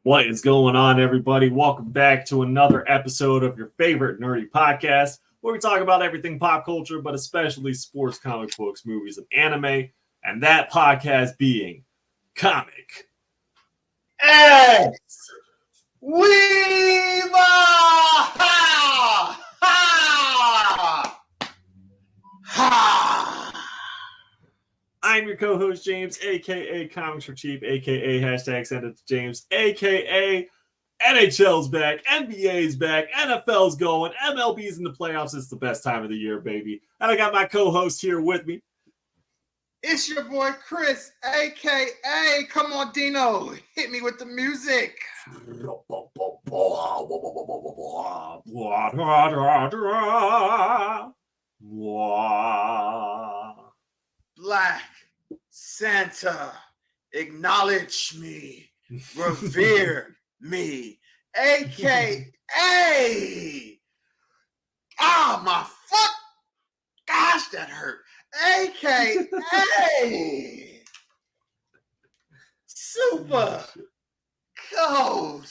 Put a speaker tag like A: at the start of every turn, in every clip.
A: What is going on, everybody? Welcome back to another episode of your favorite nerdy podcast, where we talk about everything pop culture, but especially sports, comic books, movies, and anime. And that podcast being Comic
B: XWeeb! Ha! Ha! Ha!
A: I'm your co-host, James, a.k.a. Comics for Cheap, a.k.a. hashtag Send It to James, a.k.a. NHL's back, NBA's back, NFL's going, MLB's in the playoffs. It's the best time of the year, baby. And I got my co-host here with me.
B: It's your boy Chris, a.k.a. Come on, Dino. Hit me with the music. Black Santa, acknowledge me, revere me, a.k.a. my foot. Gosh, that hurt. a.k.a. Super Cold.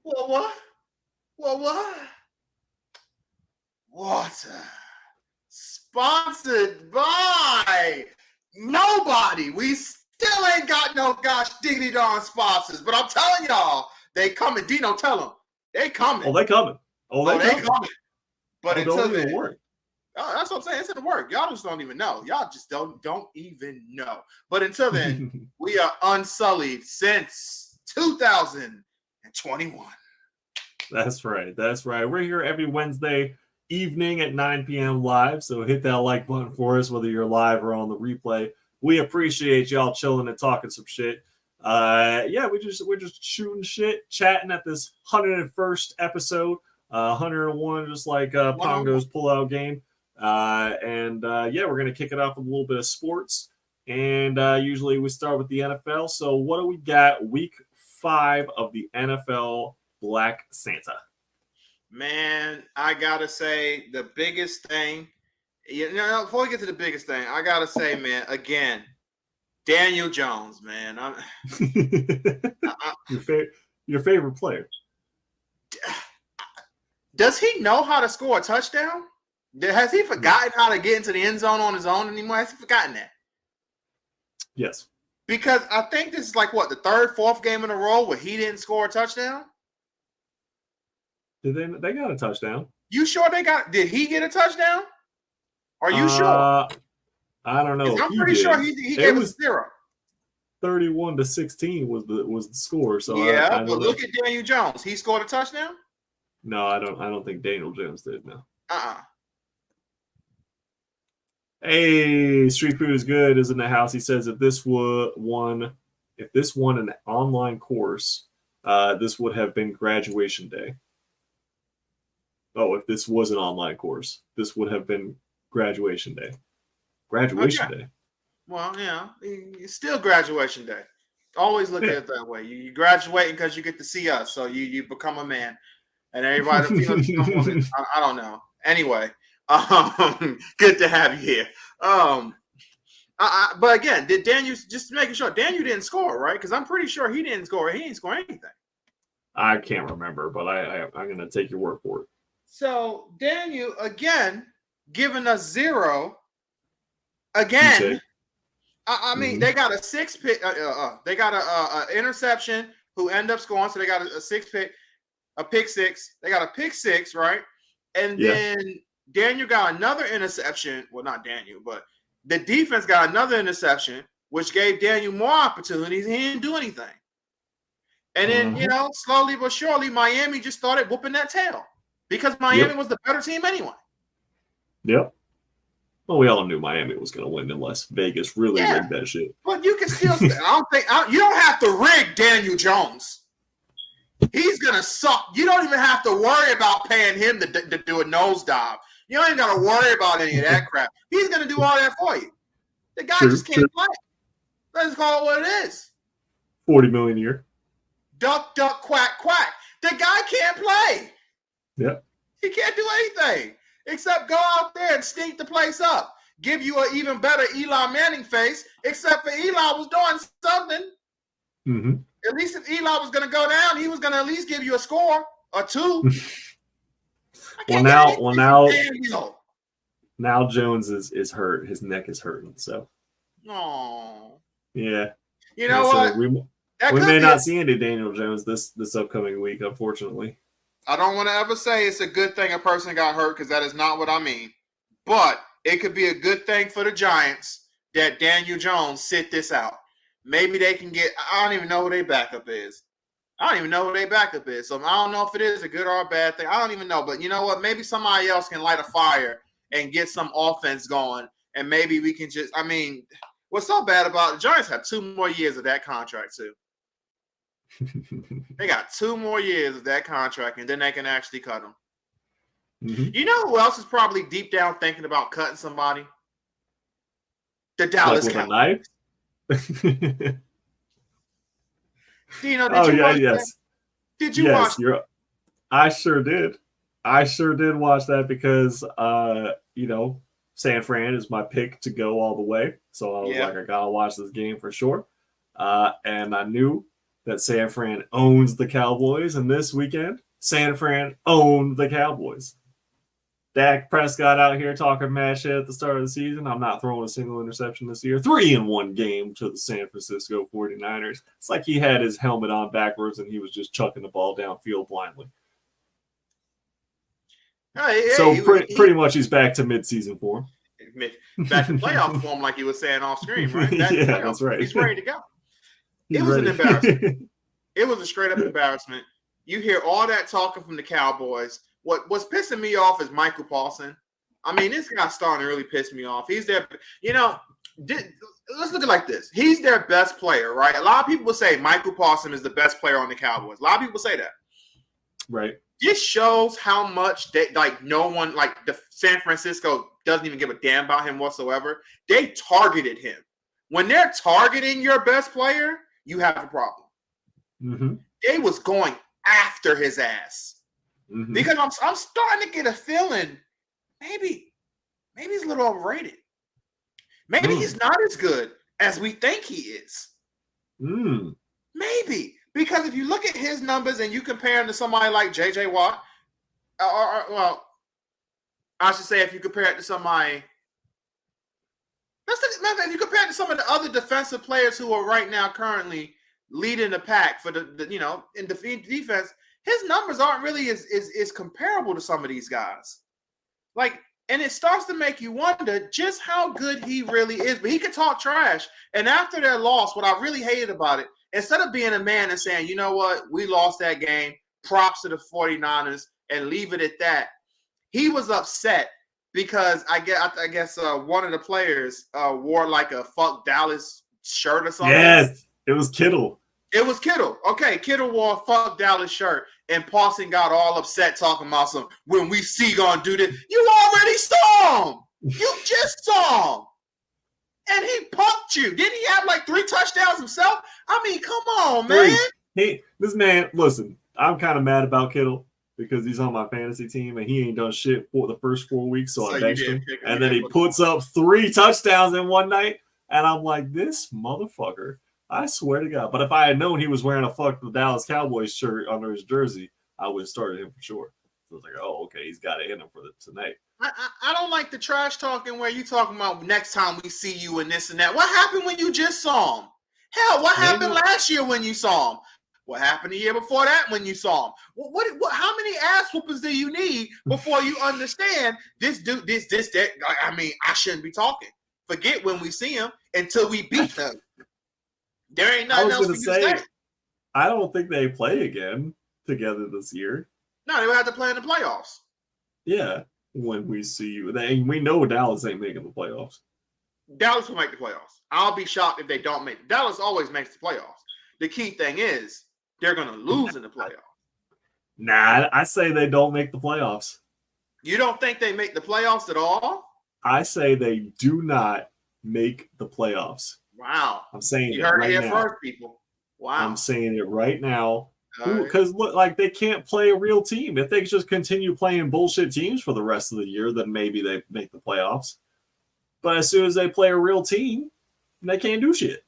B: What? Water. Sponsored by nobody. We still ain't got no gosh diggity darn sponsors, but I'm telling y'all, they coming. Dino, tell them they coming.
A: Oh, they coming.
B: They coming. But until then,
A: work.
B: Oh, that's what I'm saying. It's in the work. Y'all just don't even know. Y'all just don't even know. But until then, we are unsullied since 2021.
A: That's right. We're here every Wednesday evening at 9 p.m. live. So hit that like button for us, whether you're live or on the replay. We appreciate y'all chilling and talking some shit. We're just shooting shit, chatting at this 101st episode. 101, just like Pongo's pull-out game. We're gonna kick it off with a little bit of sports. And usually we start with the NFL. So what do we got? Week 5 of the NFL Black Santa.
B: Man, I gotta say the biggest thing. Before we get to the biggest thing, I gotta say, man, again, Daniel Jones, man.
A: Your favorite player.
B: Does he know how to score a touchdown? Has he forgotten how to get into the end zone on his own anymore? Has he forgotten that?
A: Yes.
B: Because I think this is like what, the third, fourth game in a row where he didn't score a touchdown?
A: Did they got a touchdown?
B: You sure did he get a touchdown? Are you sure?
A: I don't know.
B: I'm pretty sure he gave us 0.
A: 31-16 was the score. So
B: yeah, but look at Daniel Jones. He scored a touchdown?
A: No, I don't think Daniel Jones did. No. Hey, Street Food is good is in the house. He says if this won an online course, this would have been graduation day. Oh, if this was an online course, this would have been graduation day. Graduation day.
B: Well, yeah, it's still graduation day. Always look at it that way. You graduating because you get to see us, so you become a man, and everybody feels. I don't know. Anyway, good to have you here. But again, did Daniel, just making sure Daniel didn't score, right? Because I'm pretty sure he didn't score. He didn't score anything.
A: I can't remember, but I'm going to take your word for it.
B: So Daniel again giving us 0 again. I mean, they got a 6 pick. They got a interception who end up scoring. So they got a 6 pick, a pick 6. They got a pick 6, right? And then Daniel got another interception. Well, not Daniel, but the defense got another interception, which gave Daniel more opportunities. He didn't do anything. And then, slowly but surely, Miami just started whooping that tail because Miami was the better team anyway.
A: Yep. Well, we all knew Miami was going to win unless Vegas really rigged that shit.
B: But you can still. You don't have to rig Daniel Jones. He's going to suck. You don't even have to worry about paying him to do a nosedive. You don't even got to worry about any of that crap. He's going to do all that for you. The guy just can't play. Let's call it what it is.
A: $40 million a year.
B: Duck, duck, quack, quack. The guy can't play.
A: Yep.
B: He can't do anything except go out there and stink the place up. Give you an even better Eli Manning face, except for Eli was doing something.
A: Mm-hmm.
B: At least if Eli was going to go down, he was going to at least give you a score or two.
A: Now Jones is hurt. His neck is hurting. So,
B: yeah. You
A: know
B: what?
A: We may not see any Daniel Jones this upcoming week, unfortunately.
B: I don't want to ever say it's a good thing a person got hurt because that is not what I mean. But it could be a good thing for the Giants that Daniel Jones sit this out. Maybe they can get – I don't even know who their backup is. So I don't know if it is a good or a bad thing. I don't even know. But you know what? Maybe somebody else can light a fire and get some offense going. And maybe we can just – I mean, what's so bad about – the Giants have 2 more years of that contract too. They got 2 more years of that contract, and then they can actually cut him. Mm-hmm. You know who else is probably deep down thinking about cutting somebody? The Dallas Cowboys. Did you watch that?
A: I sure did. I sure did watch that because, San Fran is my pick to go all the way. So I was like, I got to watch this game for sure. And I knew that San Fran owns the Cowboys. And this weekend, San Fran owned the Cowboys. Dak Prescott out here talking mad shit at the start of the season. I'm not throwing a single interception this year. 3-1 game to the San Francisco 49ers. It's like he had his helmet on backwards and he was just chucking the ball downfield blindly. Pretty much he's back to midseason form.
B: Back to playoff form, like you were saying off screen, right?
A: That's right.
B: He's ready to go. It was an embarrassment. It was a straight up embarrassment. You hear all that talking from the Cowboys. What's pissing me off is Michael Paulson. I mean, this guy's starting to really piss me off. He's their, let's look at it like this. He's their best player, right? A lot of people will say Michael Paulson is the best player on the Cowboys. A lot of people say that.
A: Right.
B: This shows how much no one, like the San Francisco doesn't even give a damn about him whatsoever. They targeted him. When they're targeting your best player, you have a problem.
A: Mm-hmm.
B: They was going after his ass. Mm-hmm. Because I'm starting to get a feeling maybe he's a little overrated. Maybe he's not as good as we think he is. Maybe. Because if you look at his numbers and you compare him to somebody like J.J. Watt, I should say if you compare it to somebody, if you compare it to some of the other defensive players who are right now currently leading the pack for the in defense, his numbers aren't really as comparable to some of these guys. And it starts to make you wonder just how good he really is. But he can talk trash. And after their loss, what I really hated about it, instead of being a man and saying, you know what, we lost that game, props to the 49ers, and leave it at that, he was upset because I guess one of the players wore like a fuck Dallas shirt or something.
A: Yes, it was Kittle.
B: It was Kittle. Okay, Kittle wore a fuck Dallas shirt, and Paulson got all upset talking about when we see gonna do this. You already saw him. You just saw him. And he punked you. Didn't he have like 3 touchdowns himself? I mean, come on, man.
A: This man, listen, I'm kind of mad about Kittle because he's on my fantasy team and he ain't done shit for the first 4 weeks, so I benched him. And then he puts up 3 touchdowns in one night, and I'm like, this motherfucker. I swear to God. But if I had known he was wearing a fuck the Dallas Cowboys shirt under his jersey, I would have started him for sure. So I was like, oh, okay, he's got it in him for tonight.
B: I don't like the trash talking where you talking about next time we see you and this and that. What happened when you just saw him? Hell, what happened last year when you saw him? What happened the year before that when you saw him? What how many ass whoopers do you need before you understand this dude, that? I mean, I shouldn't be talking. Forget when we see him until we beat them. There ain't nothing else for you to say.
A: I don't think they play again together this year.
B: No, they would have to play in the playoffs.
A: Yeah, when we see you. We know Dallas ain't making the playoffs.
B: Dallas will make the playoffs. I'll be shocked if they don't make it. Dallas always makes the playoffs. The key thing is they're going to lose in the playoffs.
A: Nah, I say they don't make the playoffs.
B: You don't think they make the playoffs at all?
A: I say they do not make the playoffs.
B: Wow.
A: I'm saying
B: you heard it here first, people. Wow.
A: I'm saying it right now. Because look, they can't play a real team. If they just continue playing bullshit teams for the rest of the year, then maybe they make the playoffs. But as soon as they play a real team, they can't do shit.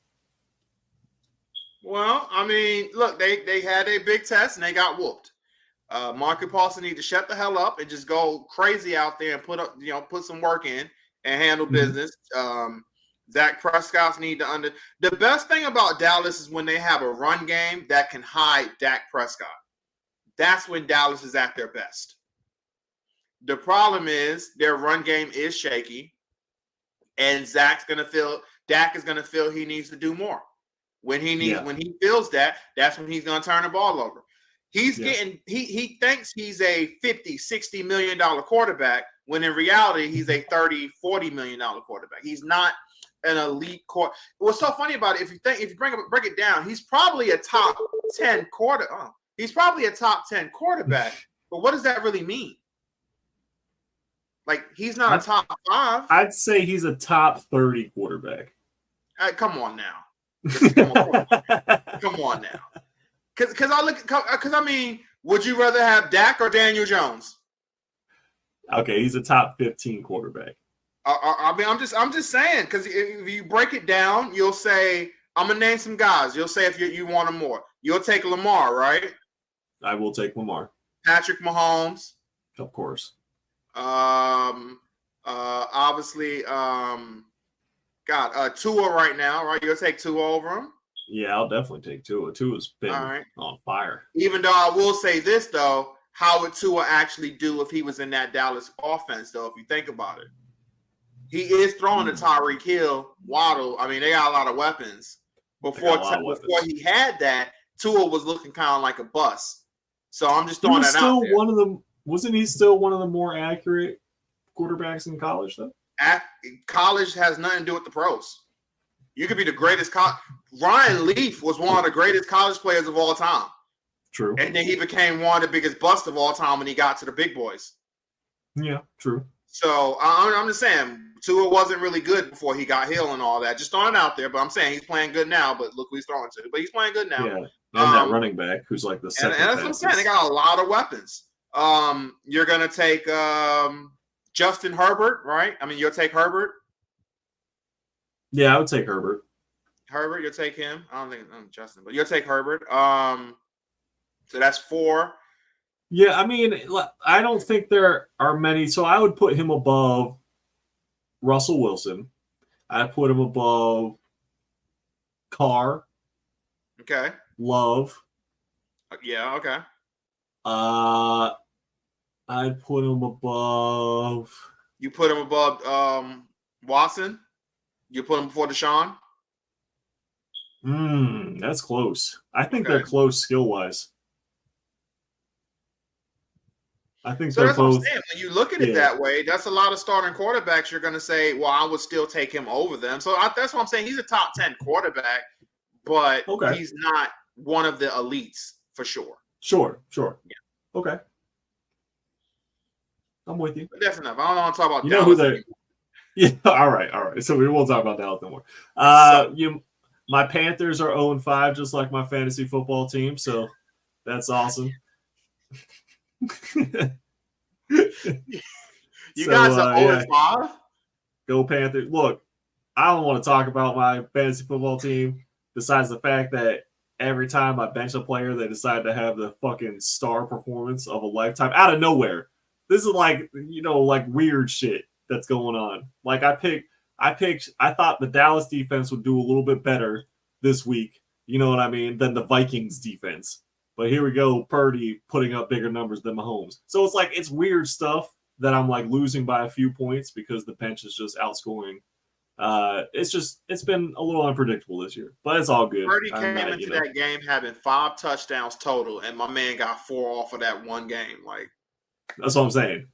B: Well, I mean, look, they had a big test and they got whooped. Marcus Paulson need to shut the hell up and just go crazy out there and put some work in and handle business. Dak Prescott's need to the best thing about Dallas is when they have a run game that can hide Dak Prescott. That's when Dallas is at their best. The problem is their run game is shaky, and Dak is gonna feel he needs to do more. When he feels that, that's when he's gonna turn the ball over. He thinks he's a $50-60 million quarterback, when in reality he's a $30-40 million quarterback. He's not an elite quarterback. What's so funny about it, if you break it down, he's probably a top 10 he's probably a top 10 quarterback. But what does that really mean? Like, he's not a top 5.
A: I'd say he's a top 30 quarterback.
B: Come on now. Come on now. Because I mean, would you rather have Dak or Daniel Jones?
A: Okay, he's a top 15 quarterback.
B: I mean, I'm just saying, because if you break it down, you'll say, I'm gonna name some guys. You'll say if you want them more. You'll take Lamar, right?
A: I will take Lamar.
B: Patrick Mahomes,
A: of course.
B: Obviously, Tua right now, right? You'll take Tua over him.
A: Yeah, I'll definitely take Tua. Tua's been on fire.
B: Even though I will say this, though, how would Tua actually do if he was in that Dallas offense, though, if you think about it? He is throwing to Tyreek Hill, Waddle. I mean, they got a lot of weapons. Before he had that, Tua was looking kind of like a bust. So I'm just throwing that out there.
A: Wasn't he still one of the more accurate quarterbacks in college, though?
B: College has nothing to do with the pros. You could be the greatest. Ryan Leaf was one of the greatest college players of all time.
A: True.
B: And then he became one of the biggest busts of all time when he got to the big boys.
A: Yeah, true.
B: So I'm just saying, Tua wasn't really good before he got Hill and all that. Just throwing it out there, but I'm saying he's playing good now. But look who he's throwing to. But he's playing good now.
A: Yeah, and that running back who's like the second.
B: And that's what I'm saying. They got a lot of weapons. You're gonna take Justin Herbert, right? I mean, you'll take Herbert.
A: Yeah, I would take Herbert.
B: Herbert, you'll take him. I don't think Justin, but you'll take Herbert. So that's 4.
A: Yeah, I mean, I don't think there are many. So I would put him above Russell Wilson. I'd put him above Carr.
B: Okay.
A: Love.
B: Yeah, okay.
A: I'd put him above.
B: You put him above Watson? You put him before Deshaun?
A: That's close. I think they're close skill-wise. I think
B: so.
A: They're
B: that's
A: both.
B: What I'm saying. When you look at it that way, that's a lot of starting quarterbacks. You're going to say, "Well, I would still take him over them." So that's what I'm saying. He's a top 10 quarterback, but he's not one of the elites for sure.
A: Sure. Yeah. Okay. I'm with you.
B: But that's enough. I don't want to talk about
A: Dallas. Know who they? Yeah. All right. So we won't talk about Dallas no more. My Panthers are 0-5, just like my fantasy football team. So that's awesome.
B: You guys are 0-5?
A: Go Panthers. Look, I don't want to talk about my fantasy football team besides the fact that every time I bench a player, they decide to have the fucking star performance of a lifetime out of nowhere. This is like weird shit that's going on. Like I thought the Dallas defense would do a little bit better this week, you know what I mean, than the Vikings defense. But here we go, Purdy putting up bigger numbers than Mahomes. So it's weird stuff that I'm like losing by a few points because the bench is just outscoring. It's been a little unpredictable this year, but it's all good.
B: Purdy came into that game having 5 touchdowns total, and my man got 4 off of that one game. Like,
A: that's what I'm saying.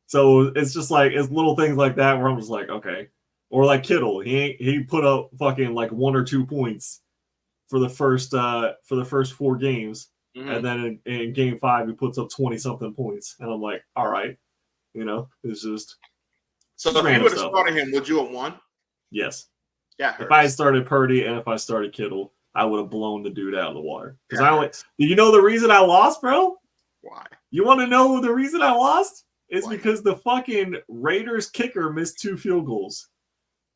A: So it's just like it's little things like that where I'm just like, okay. Or like Kittle, he put up fucking like 1 or 2 points for the first 4 games, and then in game 5 he puts up 20-something points, and I'm like, all right, it's just.
B: So if you would have started him, would you have won?
A: Yes.
B: Yeah.
A: If I had started Purdy and if I started Kittle, I would have blown the dude out of the water. Because do you know the reason I lost, bro?
B: Why?
A: You want to know the reason I lost? It's because the fucking Raiders kicker missed 2 field goals.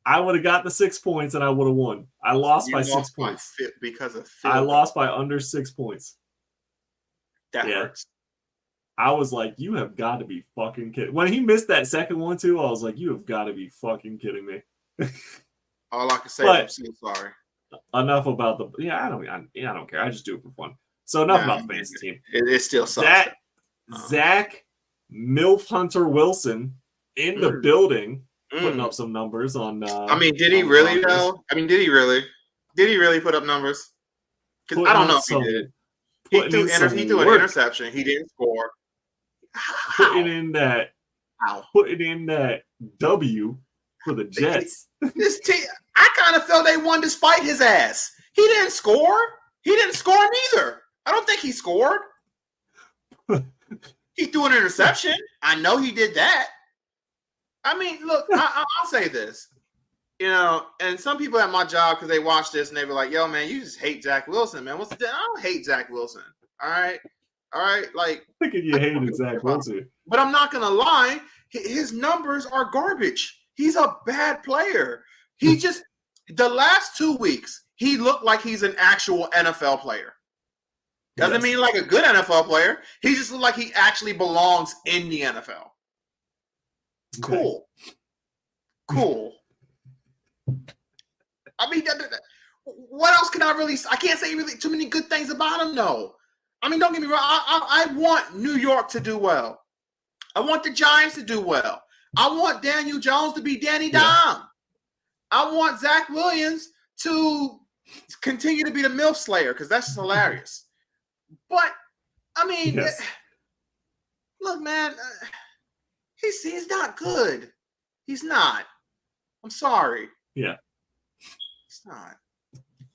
A: I would have got the 6 points and I would have won. I lost by 6 points
B: because of
A: I lost by under 6 points.
B: That hurts.
A: I was like, you have got to be fucking kidding. When he missed that second one too, I was like, you have got to be fucking kidding me.
B: All I can say is I'm so sorry.
A: Enough about the I don't care. I just do it for fun. So enough about the fantasy team.
B: It still sucks.
A: Zach Milf Hunter Wilson in the building, putting up some numbers on.
B: Did he really though? Did he really put up numbers? Because I don't know if he did. He threw an interception. He didn't score.
A: Putting in that W for the Jets.
B: This team, I kind of felt they won despite his ass. He didn't score. He didn't score neither. I don't think he scored. He threw an interception. I know he did that. Look, I'll say this. And some people at my job, because they watch this and they be like, yo, man, you just hate Zach Wilson, man. What's the deal? I don't hate Zach Wilson. All right. Like,
A: thinking you hated Zach Wilson.
B: But I'm not going to lie. His numbers are garbage. He's a bad player. He just, the last 2 weeks, he looked like he's an actual NFL player. Doesn't mean like a good NFL player. He just looked like he actually belongs in the NFL.
A: Okay.
B: Cool. What else can I can't say really too many good things about him, though. Don't get me wrong. I want New York to do well. I want the Giants to do well. I want Daniel Jones to be Danny Dom. I want Zach Williams to continue to be the MILF Slayer because that's just hilarious. But, look, man, he's not good. He's not. I'm sorry.
A: Yeah.
B: It's not.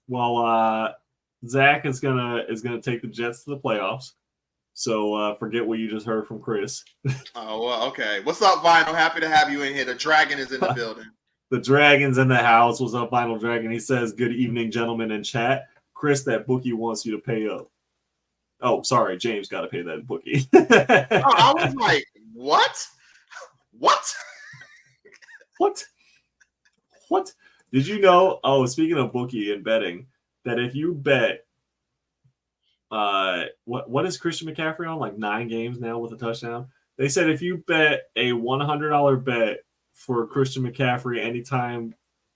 A: Well, Zach is gonna take the Jets to the playoffs. So forget what you just heard from Chris.
B: Oh, well, okay. What's up, Vinyl? Happy to have you in here. The Dragon is in the building.
A: The Dragon's in the house. What's up, Vinyl Dragon? He says, good evening, gentlemen in chat. Chris, that bookie wants you to pay up. Oh, sorry. James got to pay that bookie.
B: I was like, what?
A: What? Did you know? Oh, speaking of bookie and betting, that if you bet, what is Christian McCaffrey on? Like 9 games now with a touchdown. They said if you bet a $100 bet for Christian McCaffrey anytime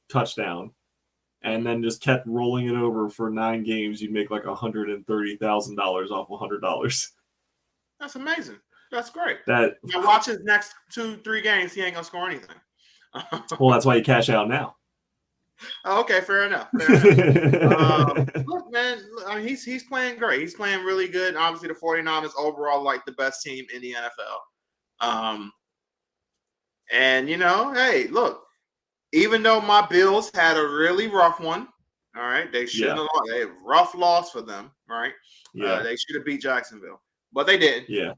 A: touchdown, and then just kept rolling it over for 9 games, you'd make like $130,000 off $100.
B: That's amazing. That's great.
A: Now
B: watch his next 2-3 games. He ain't gonna score anything.
A: Well, that's why you cash out now.
B: Oh, okay, fair enough. Look, man, he's playing great. He's playing really good. Obviously, the 49ers overall like the best team in the NFL. And hey, look, even though my Bills had a really rough one, all right, they shouldn't have lost. They had a rough loss for them, right?
A: Yeah,
B: they should have beat Jacksonville, but they didn't.
A: Yeah.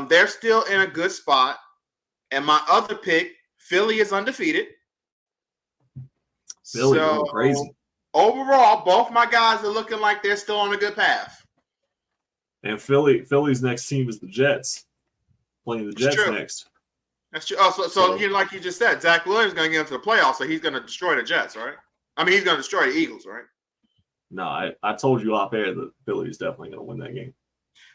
B: They're still in a good spot. And my other pick, Philly, is undefeated.
A: Philly going crazy.
B: Overall, both my guys are looking like they're still on a good path.
A: And Philly's next team is the Jets. Playing the Jets next.
B: That's true. Oh, so like you just said, Zach Williams is going to get into the playoffs, so he's going to destroy the Jets, right? He's going to destroy the Eagles, right?
A: No, I told you off air that Philly's definitely going to win that game.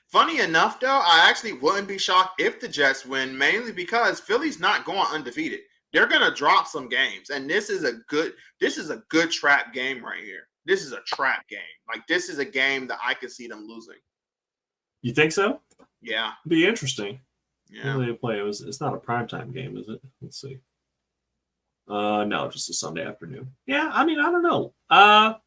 B: Funny enough, though, I actually wouldn't be shocked if the Jets win, mainly because Philly's not going undefeated. They're going to drop some games, and this is a good trap game right here. This is a trap game. Like, this is a game that I could see them losing.
A: You think so?
B: Yeah.
A: It'd be interesting.
B: Yeah.
A: They play. It's not a primetime game, is it? Let's see. No, just a Sunday afternoon. Yeah, I don't know. I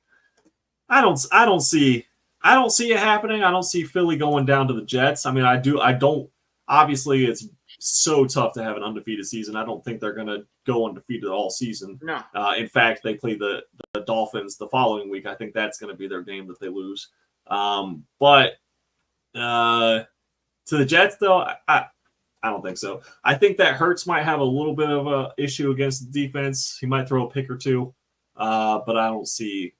A: don't see it happening. I don't see Philly going down to the Jets. I don't. Obviously, it's so tough to have an undefeated season. I don't think they're going to go undefeated all season.
B: No.
A: In fact, they play the Dolphins the following week. I think that's going to be their game that they lose. But to the Jets, though, I don't think so. I think that Hurts might have a little bit of a issue against the defense. He might throw a pick or two, but I don't see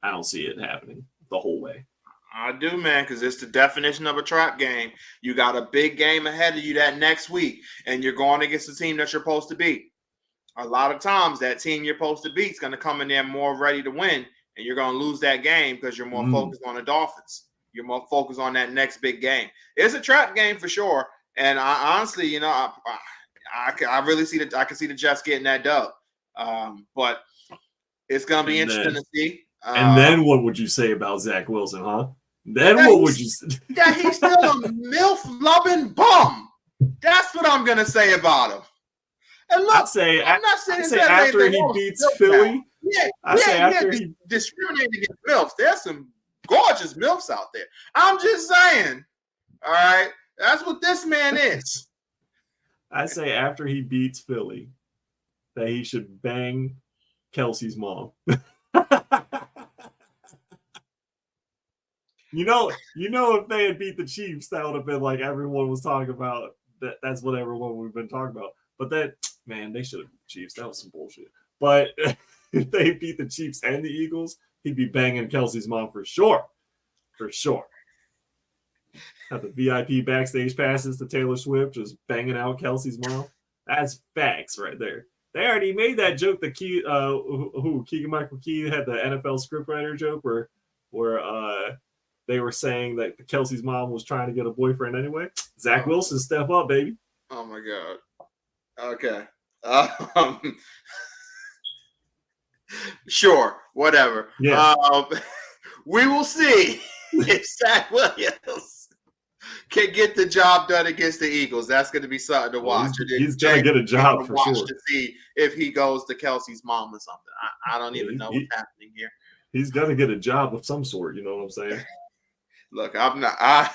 A: it happening the whole way.
B: I do, man, because it's the definition of a trap game. You got a big game ahead of you that next week, and you're going against the team that you're supposed to beat. a lot of times that team you're supposed to beat is going to come in there more ready to win, and you're going to lose that game because you're more focused on the Dolphins. You're more focused on that next big game. It's a trap game for sure. And I honestly, you know, I really see that I can see the Jets getting that dub. But it's going to be interesting to see.
A: And then what would you say about Zach Wilson, huh? Then what would you say?
B: That he's still a MILF-loving bum. That's what I'm going to say about him. And look, I'm not saying
A: after he beats Philly.
B: After he discriminating against MILFs. There's some gorgeous MILFs out there. I'm just saying. All right. That's what this man is.
A: I say after he beats Philly, that he should bang Kelsey's mom. You know, if they had beat the Chiefs, that would have been like everyone was talking about. That's what everyone we've been talking about. But that, man, they should have beat the Chiefs. That was some bullshit. But if they beat the Chiefs and the Eagles, he'd be banging Kelsey's mom for sure. For sure. Have the VIP backstage passes to Taylor Swift, just banging out Kelsey's mom. That's facts right there. They already made that joke. The Keegan-Michael Key had the NFL scriptwriter joke where they were saying that Kelsey's mom was trying to get a boyfriend anyway. Zach Wilson, step up, baby.
B: Oh my God. Okay. Sure. Whatever.
A: Yeah.
B: We will see if Zach Williams can get the job done against the Eagles. That's going to be something to watch.
A: He's going to get a job for sure.
B: To see if he goes to Kelsey's mom or something. I don't even know what's happening here.
A: He's going to get a job of some sort. You know what I'm saying?
B: Look, I'm not. I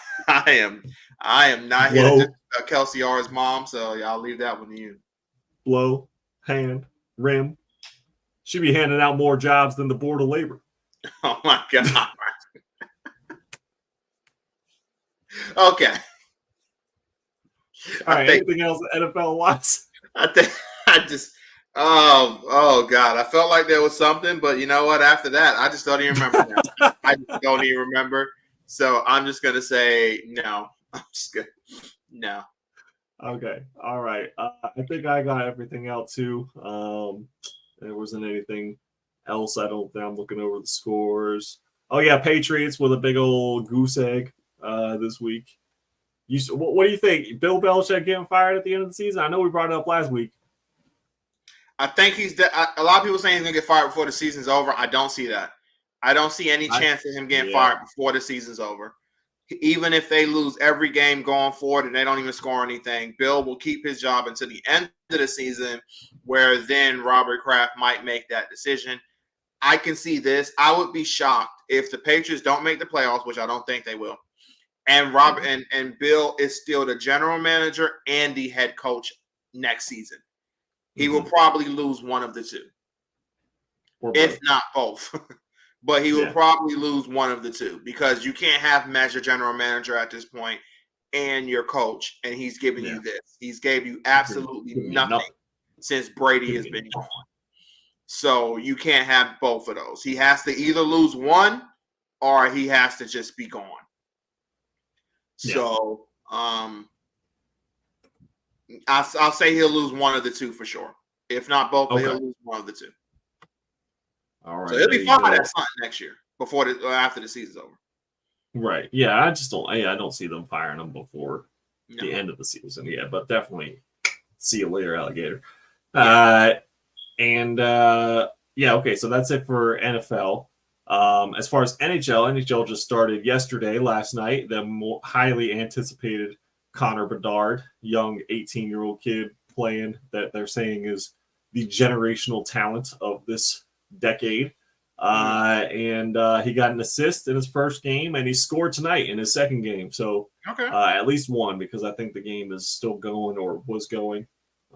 B: am not here to Kelsey or his mom. So I'll leave that one to you.
A: Blow, hand, rim. Should be handing out more jobs than the Board of Labor.
B: Oh my God. Okay.
A: All right. Anything else NFL wise?
B: Oh God. I felt like there was something, but you know what? After that, I just don't even remember. I just don't even remember. So I'm just gonna say no. I'm just gonna no.
A: Okay. All right. I think I got everything out too. There wasn't anything else. I don't think I'm looking over the scores. Oh yeah, Patriots with a big old goose egg this week. What do you think? Bill Belichick getting fired at the end of the season? I know we brought it up last week.
B: I think a lot of people saying he's gonna get fired before the season's over. I don't see that. I don't see any chance of him getting fired before the season's over. Even if they lose every game going forward and they don't even score anything, Bill will keep his job until the end of the season, where then Robert Kraft might make that decision. I can see this. I would be shocked if the Patriots don't make the playoffs, which I don't think they will, and Robert and Bill is still the general manager and the head coach next season. He will probably lose one of the two, if not both. But he will probably lose one of the two, because you can't have him as your general manager at this point and your coach, and he's giving you this. He's gave you absolutely nothing since Brady has been gone. So you can't have both of those. He has to either lose one or he has to just be gone. So I'll say he'll lose one of the two for sure. If not both, but he'll lose one of the two.
A: All right.
B: So he'll be fine at something next year after the season's over.
A: Right. Yeah, I just don't. I don't see them firing him before the end of the season. Yeah, but definitely see you later, alligator. Okay. So that's it for NFL. As far as NHL just started yesterday, last night. The highly anticipated Connor Bedard, young 18-year-old kid playing that they're saying is the generational talent of this decade. And he got an assist in his first game, and he scored tonight in his second game. So at least one, because I think the game is still going or was going.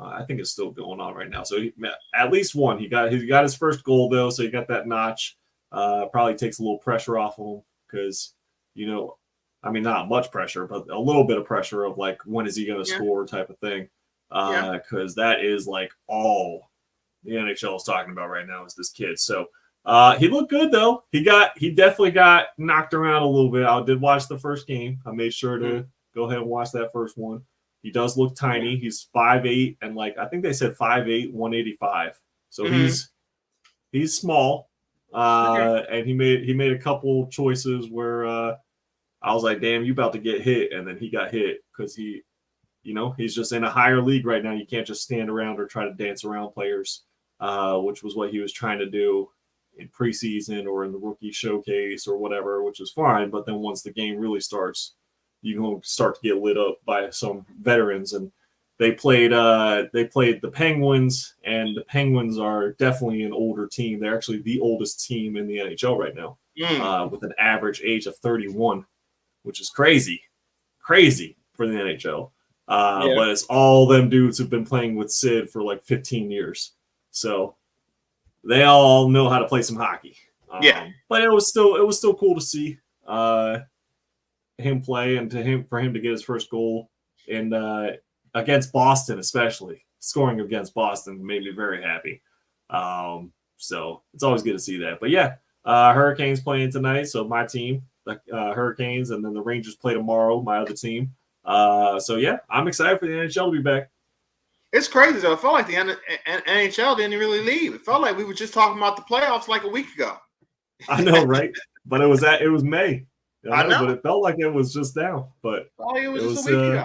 A: I think it's still going on right now. So at least one. He got his first goal though, so he got that notch. Probably takes a little pressure off of him because not much pressure, but a little bit of pressure of like, when is he going to score type of thing. Because that is like all the NHL is talking about right now is this kid. So he looked good though. He definitely got knocked around a little bit. I did watch the first game. I made sure to go ahead and watch that first one. He does look tiny. He's 5'8", and like I think they said 5'8", 185. So he's small. And he made a couple choices where I was like, damn, you about to get hit, and then he got hit because he's just in a higher league right now. You can't just stand around or try to dance around players, which was what he was trying to do in preseason or in the rookie showcase or whatever, which is fine. But then once the game really starts, you're going to start to get lit up by some veterans. And they played the Penguins, and the Penguins are definitely an older team. They're actually the oldest team in the NHL right now, with an average age of 31, which is crazy for the NHL. But it's all them dudes who've been playing with Sid for like 15 years. So they all know how to play some hockey. But it was still cool to see him play, and for him to get his first goal and against Boston, especially scoring against Boston, made me very happy. So it's always good to see that. But yeah, Hurricanes playing tonight. So my team, the Hurricanes, and then the Rangers play tomorrow, my other team. So yeah, I'm excited for the NHL to be back.
B: It's crazy though. It felt like the NHL didn't really leave. It felt like we were just talking about the playoffs like a week ago.
A: I know, right? But it was May.
B: I know,
A: but it felt like it was just now. But
B: it was just a week ago.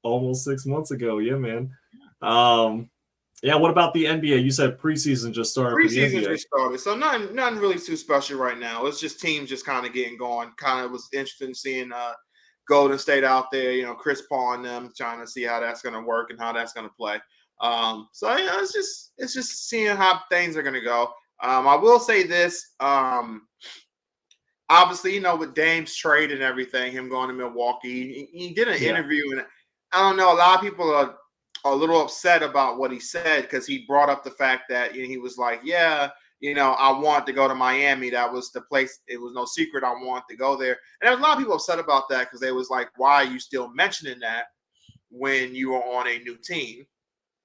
A: Almost 6 months ago. Yeah, man. Yeah. What about the NBA? You said preseason just started.
B: Preseason just started, so nothing really too special right now. It's just teams just kind of getting going. Kind of was interested in seeing Golden State out there, Chris Paul and them, trying to see how that's going to work and how that's going to play. So it's just seeing how things are going to go. I will say this. Obviously, with Dame's trade and everything, him going to Milwaukee, he did an interview, and I don't know, a lot of people are a little upset about what he said because he brought up the fact that he was like, I want to go to Miami. That was the place. It was no secret I want to go there. And there was a lot of people upset about that because they was like, why are you still mentioning that when you are on a new team?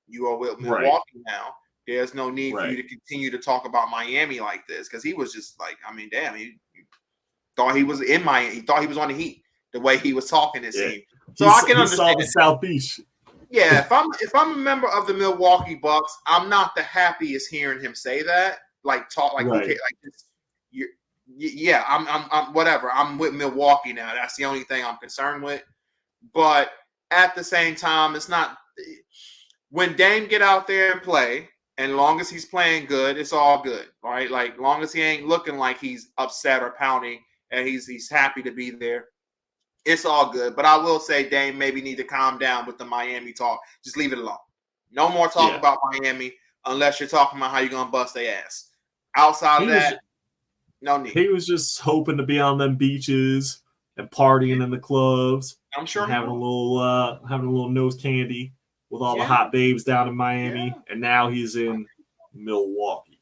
B: You are with Milwaukee now. There's no need for you to continue to talk about Miami like this, because he was just like, I mean, damn, he thought he was in Miami. He thought he was on the Heat the way he was talking, it seemed. So I can understand.
A: He saw the South Beach.
B: Yeah, if I'm a member of the Milwaukee Bucks, I'm not the happiest hearing him say that. I'm whatever. I'm with Milwaukee now. That's the only thing I'm concerned with. But at the same time, it's not. When Dame get out there and play, and long as he's playing good, it's all good, right? Like long as he ain't looking like he's upset or pounding, and he's happy to be there, it's all good. But I will say Dame maybe need to calm down with the Miami talk. Just leave it alone. No more talk about Miami unless you're talking about how you're gonna bust their ass. Outside of that, no need.
A: He was just hoping to be on them beaches and partying in the clubs.
B: I'm sure
A: having a little nose candy with all the hot babes down in Miami, and now he's in Milwaukee.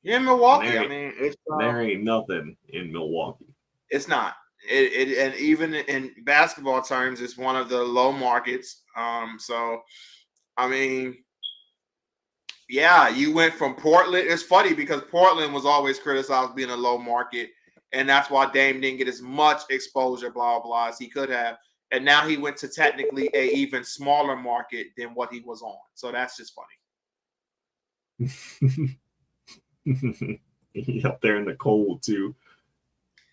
B: Yeah, Milwaukee.
A: There ain't nothing in Milwaukee.
B: It's not. And even in basketball terms, it's one of the low markets. So, I mean, yeah, you went from Portland. It's funny because Portland was always criticized being a low market, and that's why Dame didn't get as much exposure, blah, blah, as he could have. And now he went to technically a even smaller market than what he was on. So that's just funny.
A: He up there in the cold, too.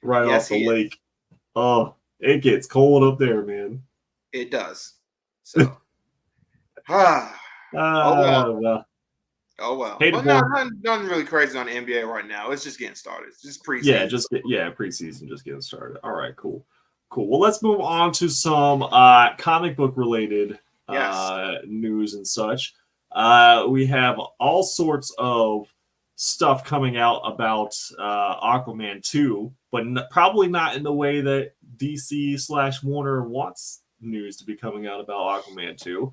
A: Right off the lake. Oh, it gets cold up there, man.
B: It does. So, oh well. But nothing really crazy on the NBA right now. It's just getting started. It's just preseason.
A: Preseason just getting started. All right, cool. Well, let's move on to some comic book related news and such. We have all sorts of stuff coming out about Aquaman 2, but probably not in the way that DC/Warner wants news to be coming out about Aquaman 2.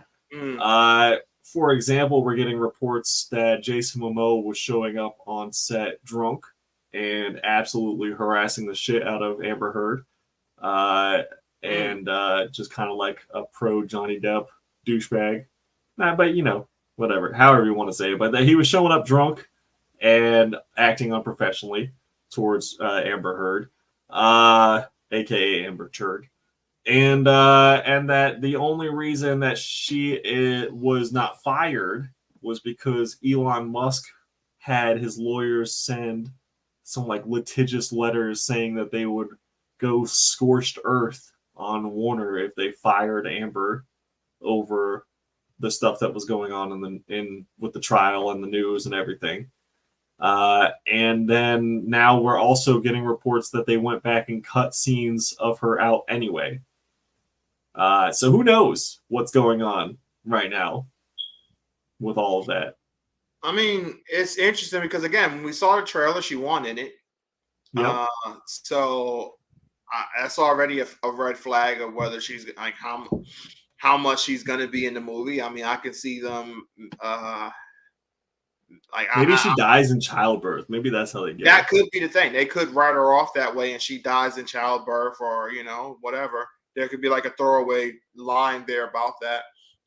A: For example, we're getting reports that Jason Momoa was showing up on set drunk and absolutely harassing the shit out of Amber Heard. And just kind of like a pro Johnny Depp douchebag. But whatever, however you want to say it. But that he was showing up drunk and acting unprofessionally towards Amber Heard, aka Amber Turd. and that the only reason that she was not fired was because Elon Musk had his lawyers send some like litigious letters saying that they would go scorched earth on Warner if they fired Amber over the stuff that was going on with the trial and the news and everything. And then now we're also getting reports that they went back and cut scenes of her out anyway. So who knows what's going on right now with all of that.
B: I mean, it's interesting because, again, when we saw the trailer, she won in it.
A: Yep.
B: So that's already a red flag of whether she's like how much she's going to be in the movie. I mean, I could see them
A: maybe she dies in childbirth. Maybe that's how they get
B: that. Could be the thing. They could write her off that way and she dies in childbirth or, whatever. There could be like a throwaway line there about that.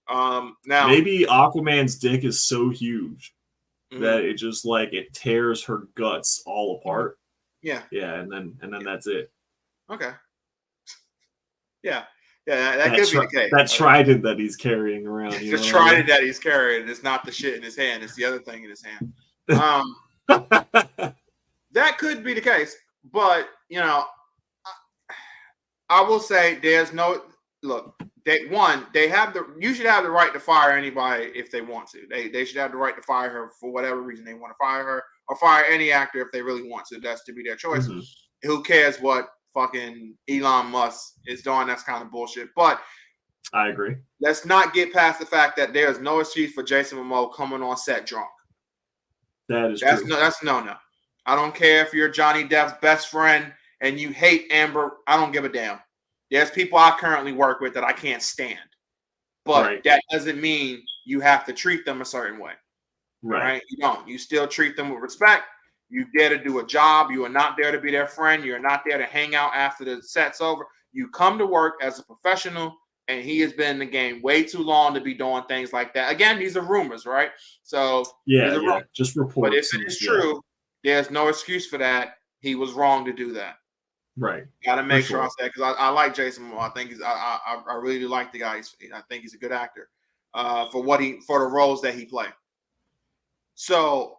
B: Now
A: maybe Aquaman's dick is so huge that it just like it tears her guts all apart.
B: Yeah.
A: Yeah, and then that's it.
B: Okay. Yeah. Yeah, that could be the case.
A: That trident that he's carrying around.
B: The trident that he's carrying is not the shit in his hand. It's the other thing in his hand. That could be the case. But, I will say there's no... Look, you should have the right to fire anybody if they want to. They should have the right to fire her for whatever reason they want to fire her or fire any actor if they really want to. That's to be their choice. Mm-hmm. Who cares what fucking Elon Musk is doing? That's kind of bullshit. But
A: I agree.
B: Let's not get past the fact that there's no excuse for Jason Momoa coming on set drunk.
A: That's true.
B: That's no. I don't care if you're Johnny Depp's best friend and you hate Amber. I don't give a damn. There's people I currently work with that I can't stand. But that doesn't mean you have to treat them a certain way. Right? You don't. You still treat them with respect. You there to do a job. You are not there to be their friend. You're not there to hang out after the set's over. You come to work as a professional, and he has been in the game way too long to be doing things like that. Again, these are rumors, right? So
A: just reports.
B: But if it is true, there's no excuse for that. He was wrong to do that.
A: Right.
B: Got to make sure I say because I like Jason Momoa. I think I really do like the guy. I think he's a good actor for the roles that he played. So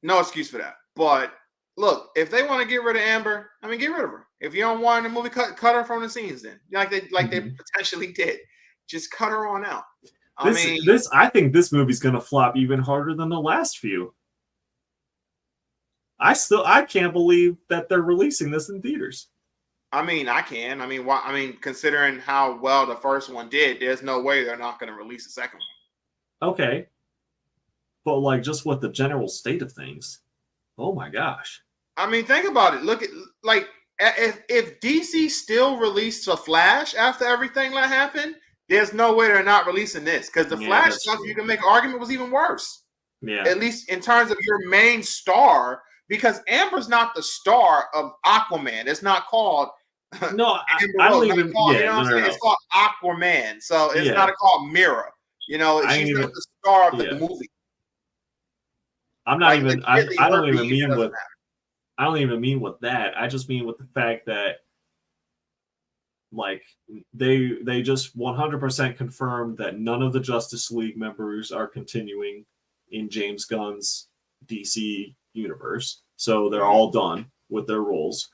B: no excuse for that. But look, if they want to get rid of Amber, I mean, get rid of her. If you don't want in the movie, cut her from the scenes. Then they potentially did, just cut her on out. I
A: think this movie's gonna flop even harder than the last few. I can't believe that they're releasing this in theaters.
B: I mean, I can. I mean, why? I mean, considering how well the first one did, there's no way they're not going to release a second one.
A: Okay, but like, just what the general state of things. Oh my gosh!
B: I mean, think about it. Look at if DC still released the Flash after everything that happened, there's no way they're not releasing this because the Flash stuff you can make an argument was even worse.
A: Yeah,
B: at least in terms of your main star. Because Amber's not the star of Aquaman. It's not called.
A: No, I don't even.
B: It's called Aquaman. So it's not called Mira. She's not the star of the movie.
A: I'm not even. I don't even mean with. I don't even mean with that. I just mean with the fact that, like, they just 100% confirmed that none of the Justice League members are continuing in James Gunn's DC universe, so they're all done with their roles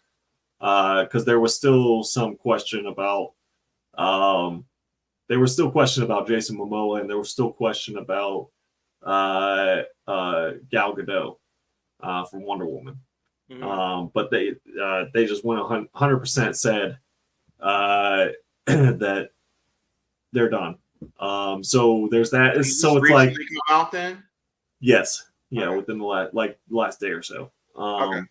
A: because there was still some question about Jason Momoa, and there was still question about Gal Gadot from Wonder Woman. But they just went 100% said that they're done. So there's that. So it's like
B: come out then.
A: Yes. Yeah, okay. Within the last day or so. And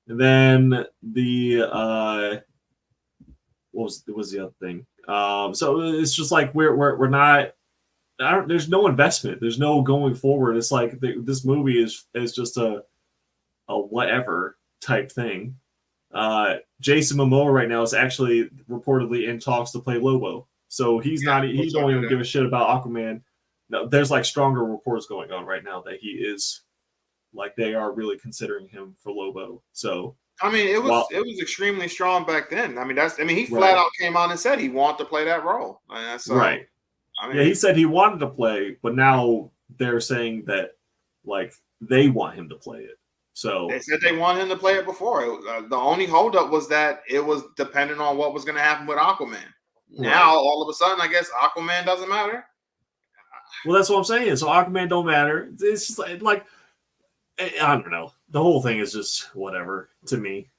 A: then the what was the other thing? So it's just like we're not. There's no investment. There's no going forward. It's like this movie is just a whatever type thing. Jason Momoa right now is actually reportedly in talks to play Lobo. So he don't even give a shit about Aquaman. No, there's like stronger reports going on right now that he is like they are really considering him for Lobo. So
B: I mean, it was extremely strong back then. I mean, he flat out came out and said he wanted to play that role. So,
A: right. I mean, yeah, he said he wanted to play, but now they're saying that like they want him to play it. So
B: they said they wanted him to play it before. The only holdup was that it was dependent on what was going to happen with Aquaman. Now, all of a sudden, I guess Aquaman doesn't matter.
A: Well, that's what I'm saying. So Aquaman don't matter. It's just like I don't know. The whole thing is just whatever to me.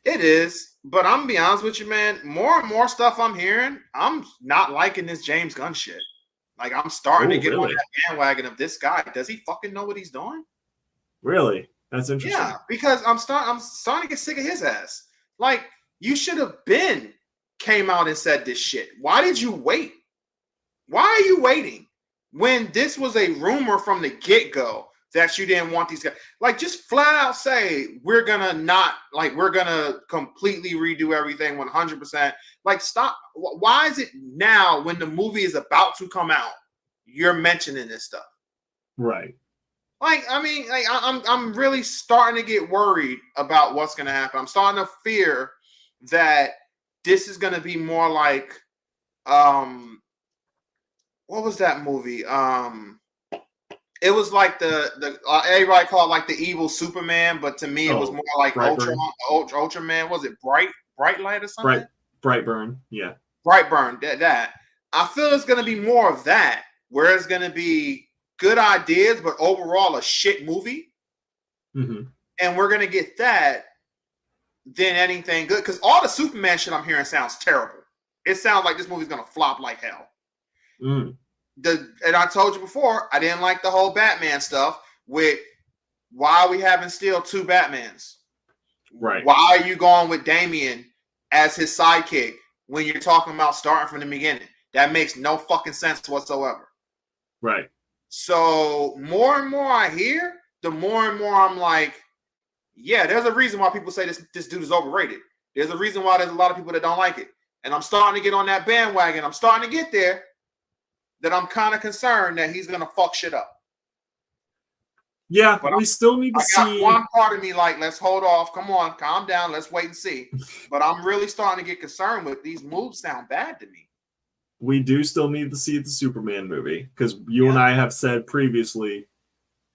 B: It is, but I'm gonna be honest with you, man. More and more stuff I'm hearing, I'm not liking this James Gunn shit. Like I'm starting to get on that bandwagon of this guy. Does he fucking know what he's doing?
A: Really? That's interesting.
B: Yeah, because I'm starting to get sick of his ass. Like you should have came out and said this shit. Why did you wait? Why are you waiting when this was a rumor from the get-go that you didn't want these guys? Like just flat out say we're gonna completely redo everything 100%. Like stop. Why is it now when the movie is about to come out you're mentioning this stuff?
A: Right.
B: Like I mean, like I'm really starting to get worried about what's gonna happen. I'm starting to fear that this is gonna be more like what was that movie? It was like the everybody called it like the evil Superman, but to me it was more like Ultraman. Was it Bright Light or something?
A: Brightburn, yeah.
B: Brightburn. That I feel it's gonna be more of that, where it's gonna be good ideas, but overall a shit movie.
A: Mm-hmm.
B: And we're gonna get that than anything good. Because all the Superman shit I'm hearing sounds terrible. It sounds like this movie's gonna flop like hell.
A: Mm.
B: And I told you before, I didn't like the whole Batman stuff with why are we having still two Batmans?
A: Right.
B: Why are you going with Damian as his sidekick when you're talking about starting from the beginning? That makes no fucking sense whatsoever.
A: Right.
B: So more and more I hear, the more and more I'm like, yeah, there's a reason why people say this dude is overrated. There's a reason why there's a lot of people that don't like it. And I'm starting to get on that bandwagon. I'm starting to get there. That I'm kind of concerned that he's gonna fuck shit up.
A: Yeah, but we still need to see.
B: I got one part of me like, let's hold off. Come on, calm down. Let's wait and see. But I'm really starting to get concerned with these moves. Sound bad to me.
A: We do still need to see the Superman movie because you and I have said previously,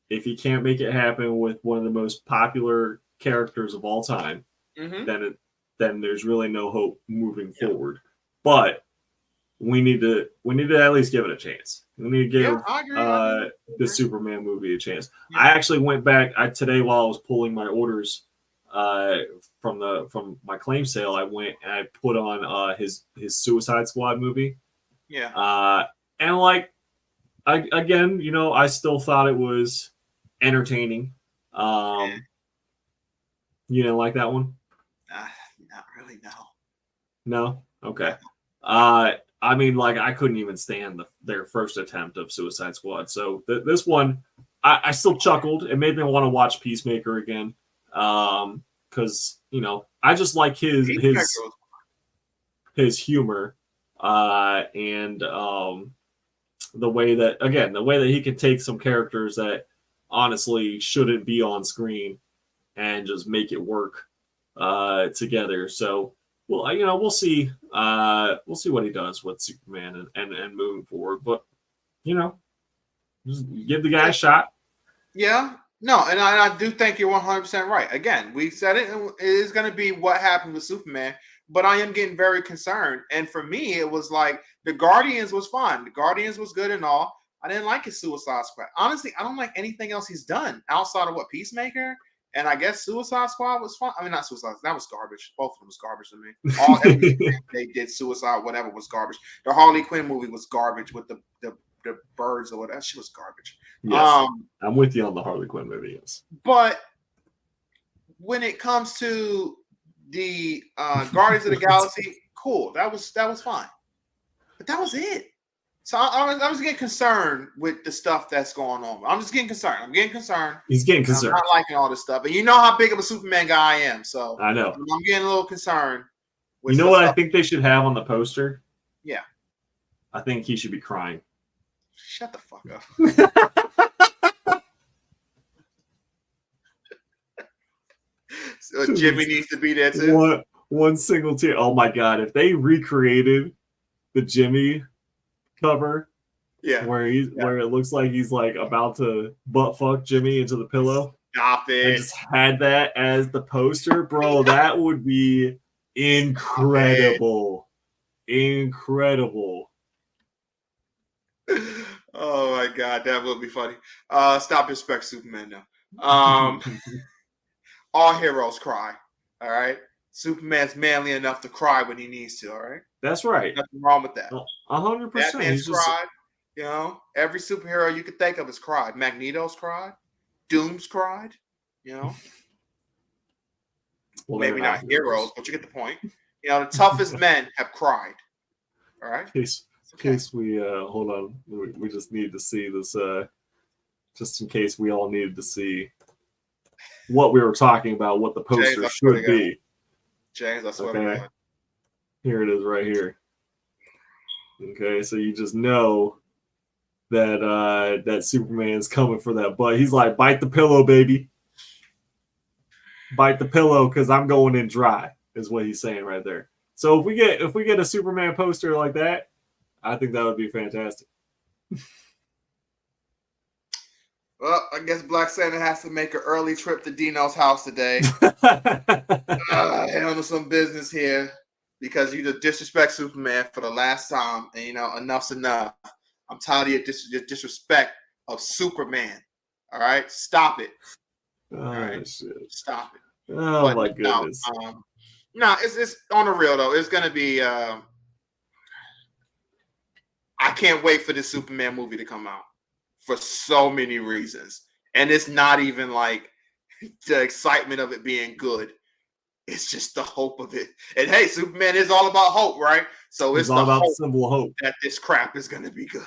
A: if he can't make it happen with one of the most popular characters of all time, then there's really no hope moving forward. But we need to at least give it a chance. We need to give the Superman movie a chance. Yeah. I actually went back today while I was pulling my orders from my claim sale. I went and I put on his Suicide Squad movie.
B: Yeah.
A: And like again, I still thought it was entertaining. You didn't like that one?
B: Not really.
A: No. Okay. I mean, like, I couldn't even stand their first attempt of Suicide Squad. So this one, I still chuckled. It made me want to watch Peacemaker again. Because, I just like his humor. And the way that he can take some characters that honestly shouldn't be on screen and just make it work together. So, well, we'll see. We'll see what he does with Superman and moving forward. But just give the guy a shot.
B: Yeah, no, and I do think you're 100% right. Again, we said it is going to be what happened with Superman, but I am getting very concerned. And for me, it was like the Guardians was fine. The Guardians was good and all. I didn't like his Suicide Squad. Honestly, I don't like anything else he's done outside of what Peacemaker. And I guess Suicide Squad was fun. I mean, not Suicide. That was garbage. Both of them was garbage to me. Everything they did, Suicide, whatever, was garbage. The Harley Quinn movie was garbage with the birds or whatever. That shit was garbage.
A: Yes, I'm with you on the Harley Quinn movie. Yes.
B: But when it comes to the Guardians of the Galaxy, cool. That was fine. But that was it. So I was getting concerned with the stuff that's going on. I'm just getting concerned.
A: He's getting concerned.
B: I'm not liking all this stuff. And you know how big of a Superman guy I am. So
A: I know.
B: I'm getting a little concerned.
A: You know what I think they should have on the poster?
B: Yeah.
A: I think he should be crying.
B: Shut the fuck up. So Jimmy needs to be there too.
A: One single tear. Oh my god! If they recreated the Jimmy cover, where it looks like he's like about to butt fuck Jimmy into the pillow.
B: Stop it!
A: And just had that as the poster, bro. That would be incredible. Incredible.
B: Oh my god, that would be funny. Stop respect Superman now. All heroes cry. All right. Superman's manly enough to cry when he needs to. All right.
A: That's right.
B: Nothing wrong with that.
A: 100%.
B: Batman's cried. You know, every superhero you could think of has cried. Magneto's cried. Doom's cried. You know. Well, maybe not heroes, but you get the point. You know, the toughest men have cried. All right.
A: In case we hold on, we just need to see this. Just in case we all needed to see what we were talking about, what the poster
B: James,
A: should be.
B: James, I swear to God.
A: Here it is, right here. Okay, so you just know that that Superman's coming for that butt. He's like, bite the pillow, baby. Bite the pillow, because I'm going in dry, is what he's saying right there. So if we get a Superman poster like that, I think that would be fantastic.
B: Well, I guess Black Santa has to make an early trip to Dino's house today. Handle some business here because you just disrespect Superman for the last time, and you know enough's enough. I'm tired of your disrespect of Superman. All right, stop it.
A: Oh,
B: all right,
A: shit.
B: Stop it.
A: Oh my goodness.
B: No, it's on the real though. It's gonna be. I can't wait for this Superman movie to come out for so many reasons, and it's not even like the excitement of it being good. It's just the hope of it. And hey, Superman is all about hope, right? So it's
A: all about
B: the
A: symbol of hope
B: that this crap is gonna be good.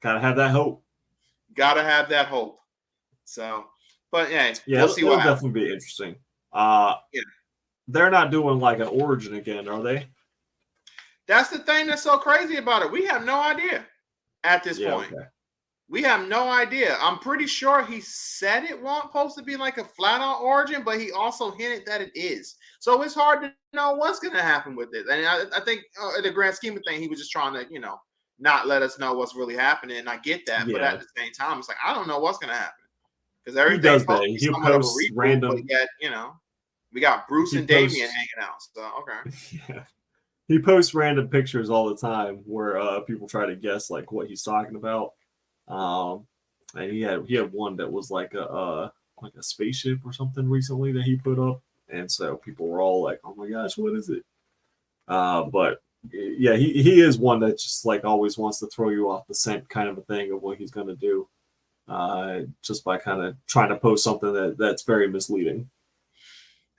A: Gotta have that hope.
B: Gotta have that hope. So, but yeah,
A: we'll see what happens. Definitely be interesting. They're not doing like an origin again, are they?
B: That's the thing that's so crazy about it. We have no idea at this point. Okay. We have no idea. I'm pretty sure he said it wasn't supposed to be like a flat-out origin, but he also hinted that it is. So it's hard to know what's going to happen with it. And I think in the grand scheme of things, he was just trying to, you know, not let us know what's really happening. And I get that. Yeah. But at the same time, it's like, I don't know what's going to happen. Because everything's supposed to be somewhat of a reboot, random. But yet, you know, we got Bruce and Damian hanging out. So, okay.
A: Yeah. He posts random pictures all the time where people try to guess like what he's talking about. And he had one that was like a spaceship or something recently that he put up, and so people were all like, "Oh my gosh, what is it?" But yeah, he is one that just like always wants to throw you off the scent, kind of a thing of what he's going to do, just by kind of trying to post something that's very misleading.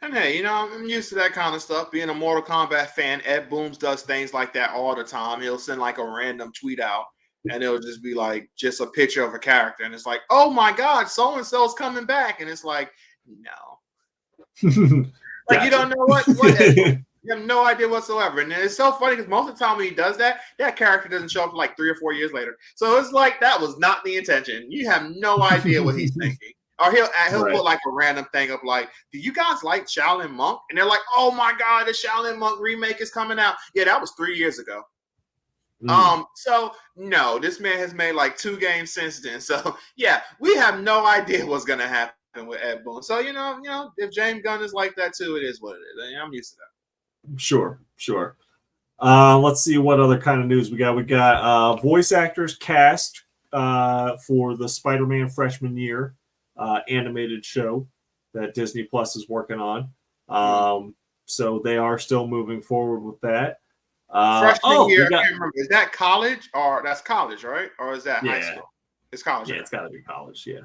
B: And hey, you know, I'm used to that kind of stuff. Being a Mortal Kombat fan, Ed Booms does things like that all the time. He'll send like a random tweet out, and it'll just be like just a picture of a character, and it's like, oh my god, so and so's coming back, and it's like, no, like gotcha. You don't know what you have no idea whatsoever. And it's so funny because most of the time when he does that, that character doesn't show up like 3 or 4 years later. So it's like that was not the intention. You have no idea what he's thinking. Or he'll right. Put like a random thing up like, do you guys like Shaolin Monk? And they're like, oh my god, the Shaolin Monk remake is coming out. Yeah, that was 3 years ago. So no, this man has made like 2 games since then. So yeah, we have no idea what's gonna happen with Ed Boon. So you know, if James Gunn is like that too, it is what it is. I'm used to that.
A: Sure. Let's see what other kind of news we got. We got voice actors cast for the Spider-Man freshman year animated show that Disney Plus is working on. So they are still moving forward with that.
B: Freshman year, I can't remember. Is that college or that's college, right? Or is that high school? It's college.
A: Yeah, right? It's got to be college. Yeah.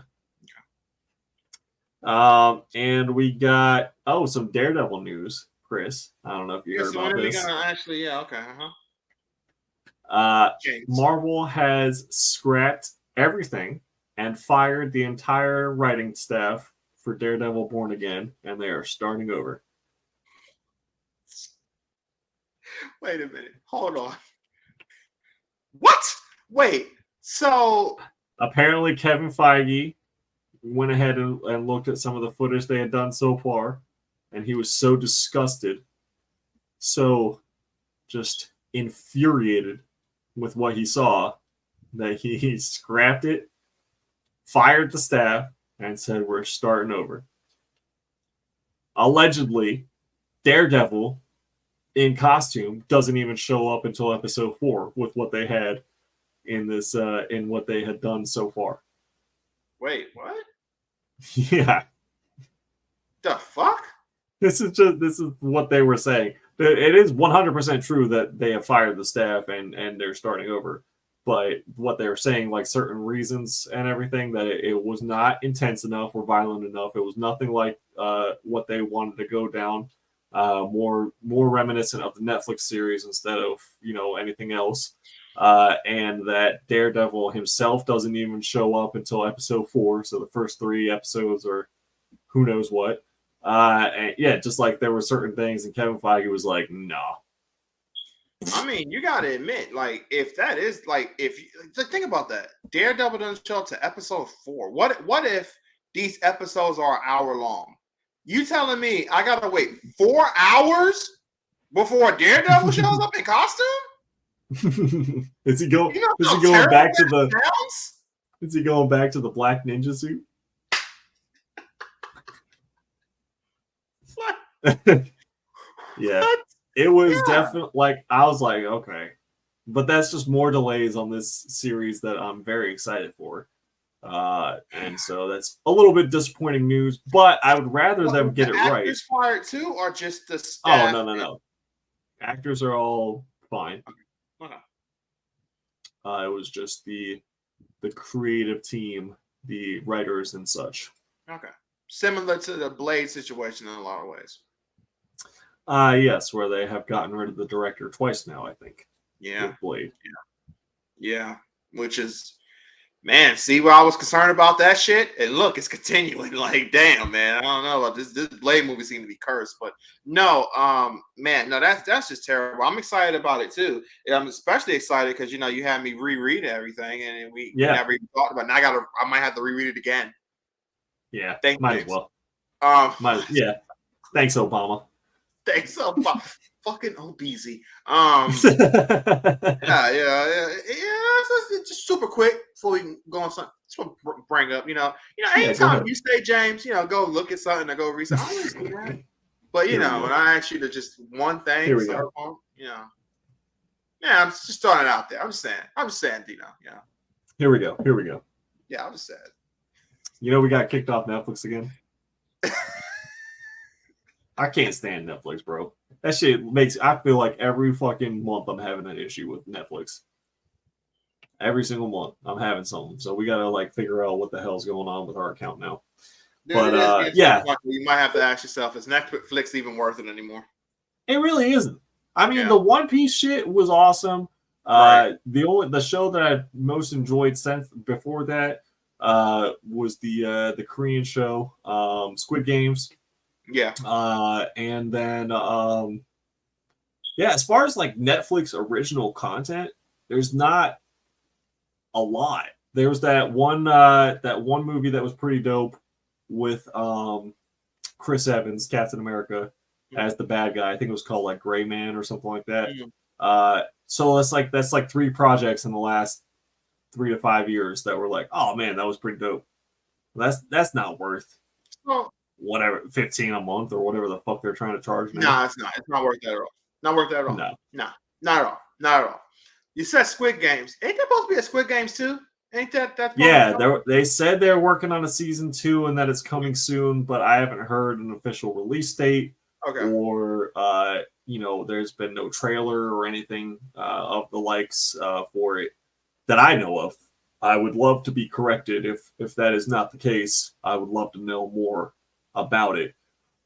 A: Okay. And we got some Daredevil news, Chris. I don't know if you heard about this. Marvel has scrapped everything and fired the entire writing staff for Daredevil Born Again, and they are starting over.
B: Wait a minute. Hold on. What? Wait. So
A: apparently Kevin Feige went ahead and looked at some of the footage they had done so far and he was so disgusted, so just infuriated with what he saw that he scrapped it, fired the staff, and said, "We're starting over." Allegedly, Daredevil in costume doesn't even show up until episode 4 with what they had in this in what they had done so far.
B: Wait, what?
A: Yeah.
B: The fuck?
A: This is what they were saying. It is 100% true that they have fired the staff and they're starting over. But what they were saying, like certain reasons and everything, that it was not intense enough or violent enough. It was nothing like what they wanted to go down. More reminiscent of the Netflix series instead of anything else. And that Daredevil himself doesn't even show up until episode 4. So the first 3 episodes are who knows what. And yeah, just like there were certain things, and Kevin Feige was like, "No."
B: I mean, you got to admit, like, if that is like, think about that, Daredevil doesn't show up to episode 4. What if these episodes are an hour long? You telling me I gotta wait 4 hours before Daredevil shows up in costume?
A: Is he going back to the?
B: Sounds?
A: Is he going back to the black ninja suit? Yeah.
B: What?
A: It was definitely like I was like, okay, but that's just more delays on this series that I'm very excited for, and so that's a little bit disappointing news. But I would rather them get it right.
B: Actors fired too, or just the staff?
A: Oh no, actors are all fine.
B: Okay.
A: It was just the creative team, the writers and such.
B: Okay, similar to the Blade situation in a lot of ways.
A: Yes, where they have gotten rid of the director twice now, I think.
B: Yeah.
A: With Blade.
B: Yeah. Which is, man, see where I was concerned about that shit? And look, it's continuing. Like, damn, man. I don't know about this. This Blade movie seemed to be cursed, but no, man, no, that's just terrible. I'm excited about it too. I'm especially excited because you had me reread everything, and we never even talked about it. Now I might have to reread it again.
A: Yeah.
B: Thanks.
A: As well. Thanks, Obama.
B: Thanks, Obama. Fucking Obeezy. Just super quick before we can go on something. Just want to bring up, anytime you say, James, go look at something or go research. I always do that. But when I ask you to just one thing,
A: here we go.
B: I'm just throwing it out there. I'm just saying, Dino.
A: Here we go.
B: Yeah, I'm just saying.
A: We got kicked off Netflix again. I can't stand Netflix, bro. That shit I feel like every fucking month I'm having an issue with Netflix. Every single month I'm having something. So we gotta figure out what the hell's going on with our account now. But yeah.
B: You might have to ask yourself, is Netflix even worth it anymore?
A: It really isn't. I mean, the One Piece shit was awesome.
B: Right.
A: The show that I most enjoyed since before that was the Korean show, Squid Games.
B: Yeah.
A: And then as far as Netflix original content, there's not a lot. There was that one movie that was pretty dope with Chris Evans, Captain America, as the bad guy. I think it was called Gray Man or something like that. So that's 3 projects in the last 3 to 5 years that were oh man, that was pretty dope. That's not worth whatever, 15 a month or whatever the fuck they're trying to charge now.
B: No, it's not. It's not worth that at all. Not worth that at all.
A: No,
B: not at all. Not at all. You said Squid Games. Ain't that supposed to be a Squid Games too? Ain't that?
A: Yeah, they said they're working on a season 2 and that it's coming soon, but I haven't heard an official release date.
B: Okay.
A: Or there's been no trailer or anything of the likes for it that I know of. I would love to be corrected if that is not the case. I would love to know more about it,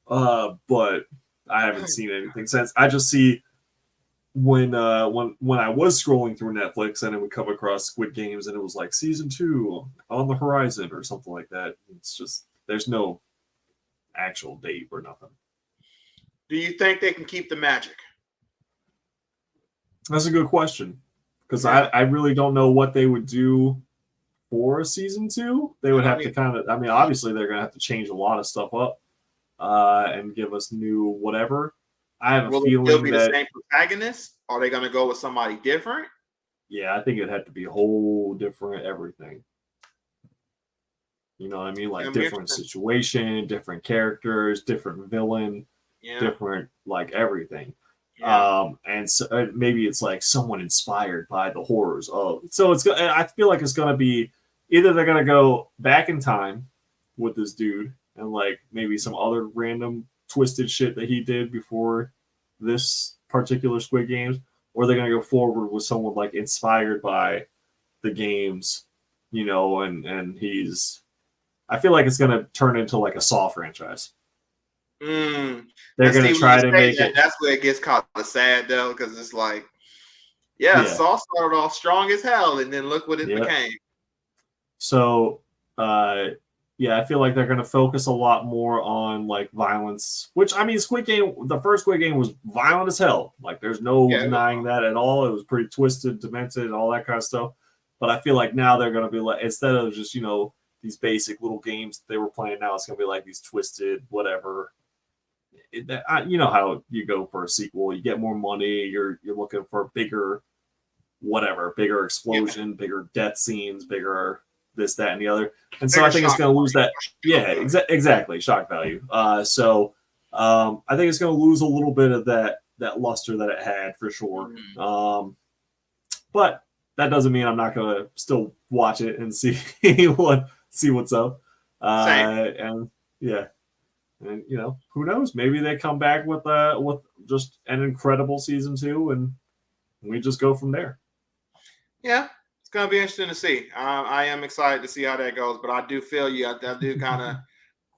A: but I haven't seen anything since. I just see when I was scrolling through Netflix and it would come across Squid Games and it was season 2 on the horizon or something like that. It's just there's no actual date or nothing.
B: Do you think they can keep the magic?
A: That's a good question, because I really don't know what they would do for a season 2. They would have to obviously they're going to have to change a lot of stuff up. and give us new whatever. I have a
B: Will it
A: feeling
B: still be
A: that
B: the same protagonist? Are they going to go with somebody different?
A: yeah, I think it'd have to be a whole different everything. You know what I mean? Like different situation, different characters, different villain, different like everything.
B: Yeah.
A: And so maybe it's like someone inspired by the horrors of. So I feel like it's gonna be either they're gonna go back in time with this dude and like maybe some other random twisted shit that he did before this particular Squid Games, or they're gonna go forward with someone like inspired by the games, you know, and he's. I feel like it's gonna turn into like a Saw franchise.
B: They're
A: gonna try to make it.
B: That's where it gets caught the sad though, because it's like, Saw started off strong as hell, and then look what it became.
A: So, I feel like they're gonna focus a lot more on like violence. Which I mean, the first Squid Game was violent as hell. Like, there's no denying that at all. It was pretty twisted, demented, and all that kind of stuff. But I feel like now they're gonna be like, instead of just these basic little games they were playing, now it's gonna be like these twisted whatever. You know how you go for a sequel, you get more money, you're looking for bigger explosion, bigger death scenes, bigger this, that, and the other. And so I think it's going to lose that. Yeah, exactly. Shock value. So I think it's going to lose a little bit of that luster that it had for sure. But that doesn't mean I'm not going to still watch it and see what's up. And who knows? Maybe they come back with just an incredible season 2, and we just go from there.
B: Yeah, it's gonna be interesting to see. I am excited to see how that goes, but I do feel you. I do kind of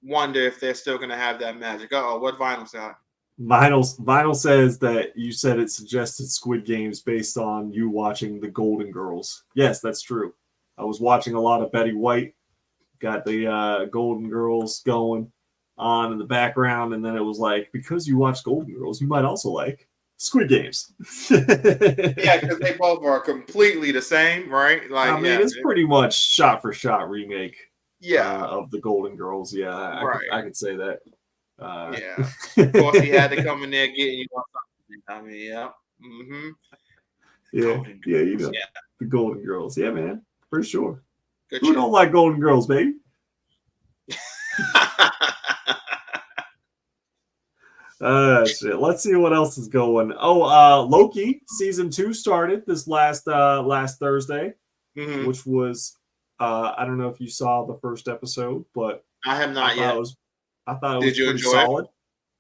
B: wonder if they're still gonna have that magic. What Vinyl said?
A: Vinyl says that you said it suggested Squid Games based on you watching the Golden Girls. Yes, that's true. I was watching a lot of Betty White. Got the Golden Girls going on in the background, and then it was like, because you watch Golden Girls, you might also like Squid Games.
B: Yeah, because they both are completely the same, right? Like,
A: I mean, it's pretty much shot for shot remake.
B: Yeah,
A: of the Golden Girls. Yeah, I could say that.
B: Yeah, of course he had to come in there getting you on something. I mean, yeah,
A: the Golden Girls. Yeah, man, for sure.
B: Good
A: Who don't like Golden Girls, baby? Shit. Let's see what else is going. Loki season 2 started this last Thursday, which was I don't know if you saw the first episode, but
B: I have not yet.
A: I thought it was pretty solid.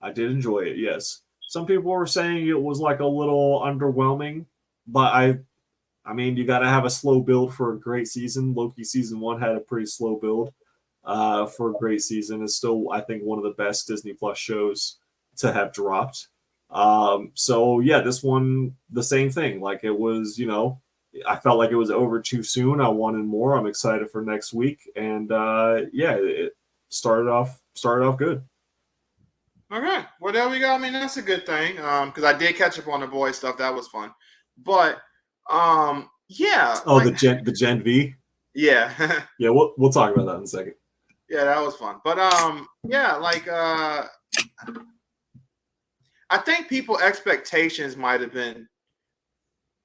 A: I did enjoy it. Yes, some people were saying it was like a little underwhelming, but I mean, you got to have a slow build for a great season. Loki season 1 had a pretty slow build for a great season. It's still, I think, one of the best Disney Plus shows to have dropped. So yeah, this one, the same thing. Like, it was, I felt like it was over too soon. I wanted more. I'm excited for next week. And it started off good.
B: Okay. Well, there we go. I mean, that's a good thing. Because I did catch up on the boy stuff. That was fun. But yeah.
A: Oh, like, the Gen V?
B: Yeah.
A: Yeah, we'll talk about that in a second.
B: Yeah, that was fun. But yeah, like I think people's expectations might have been,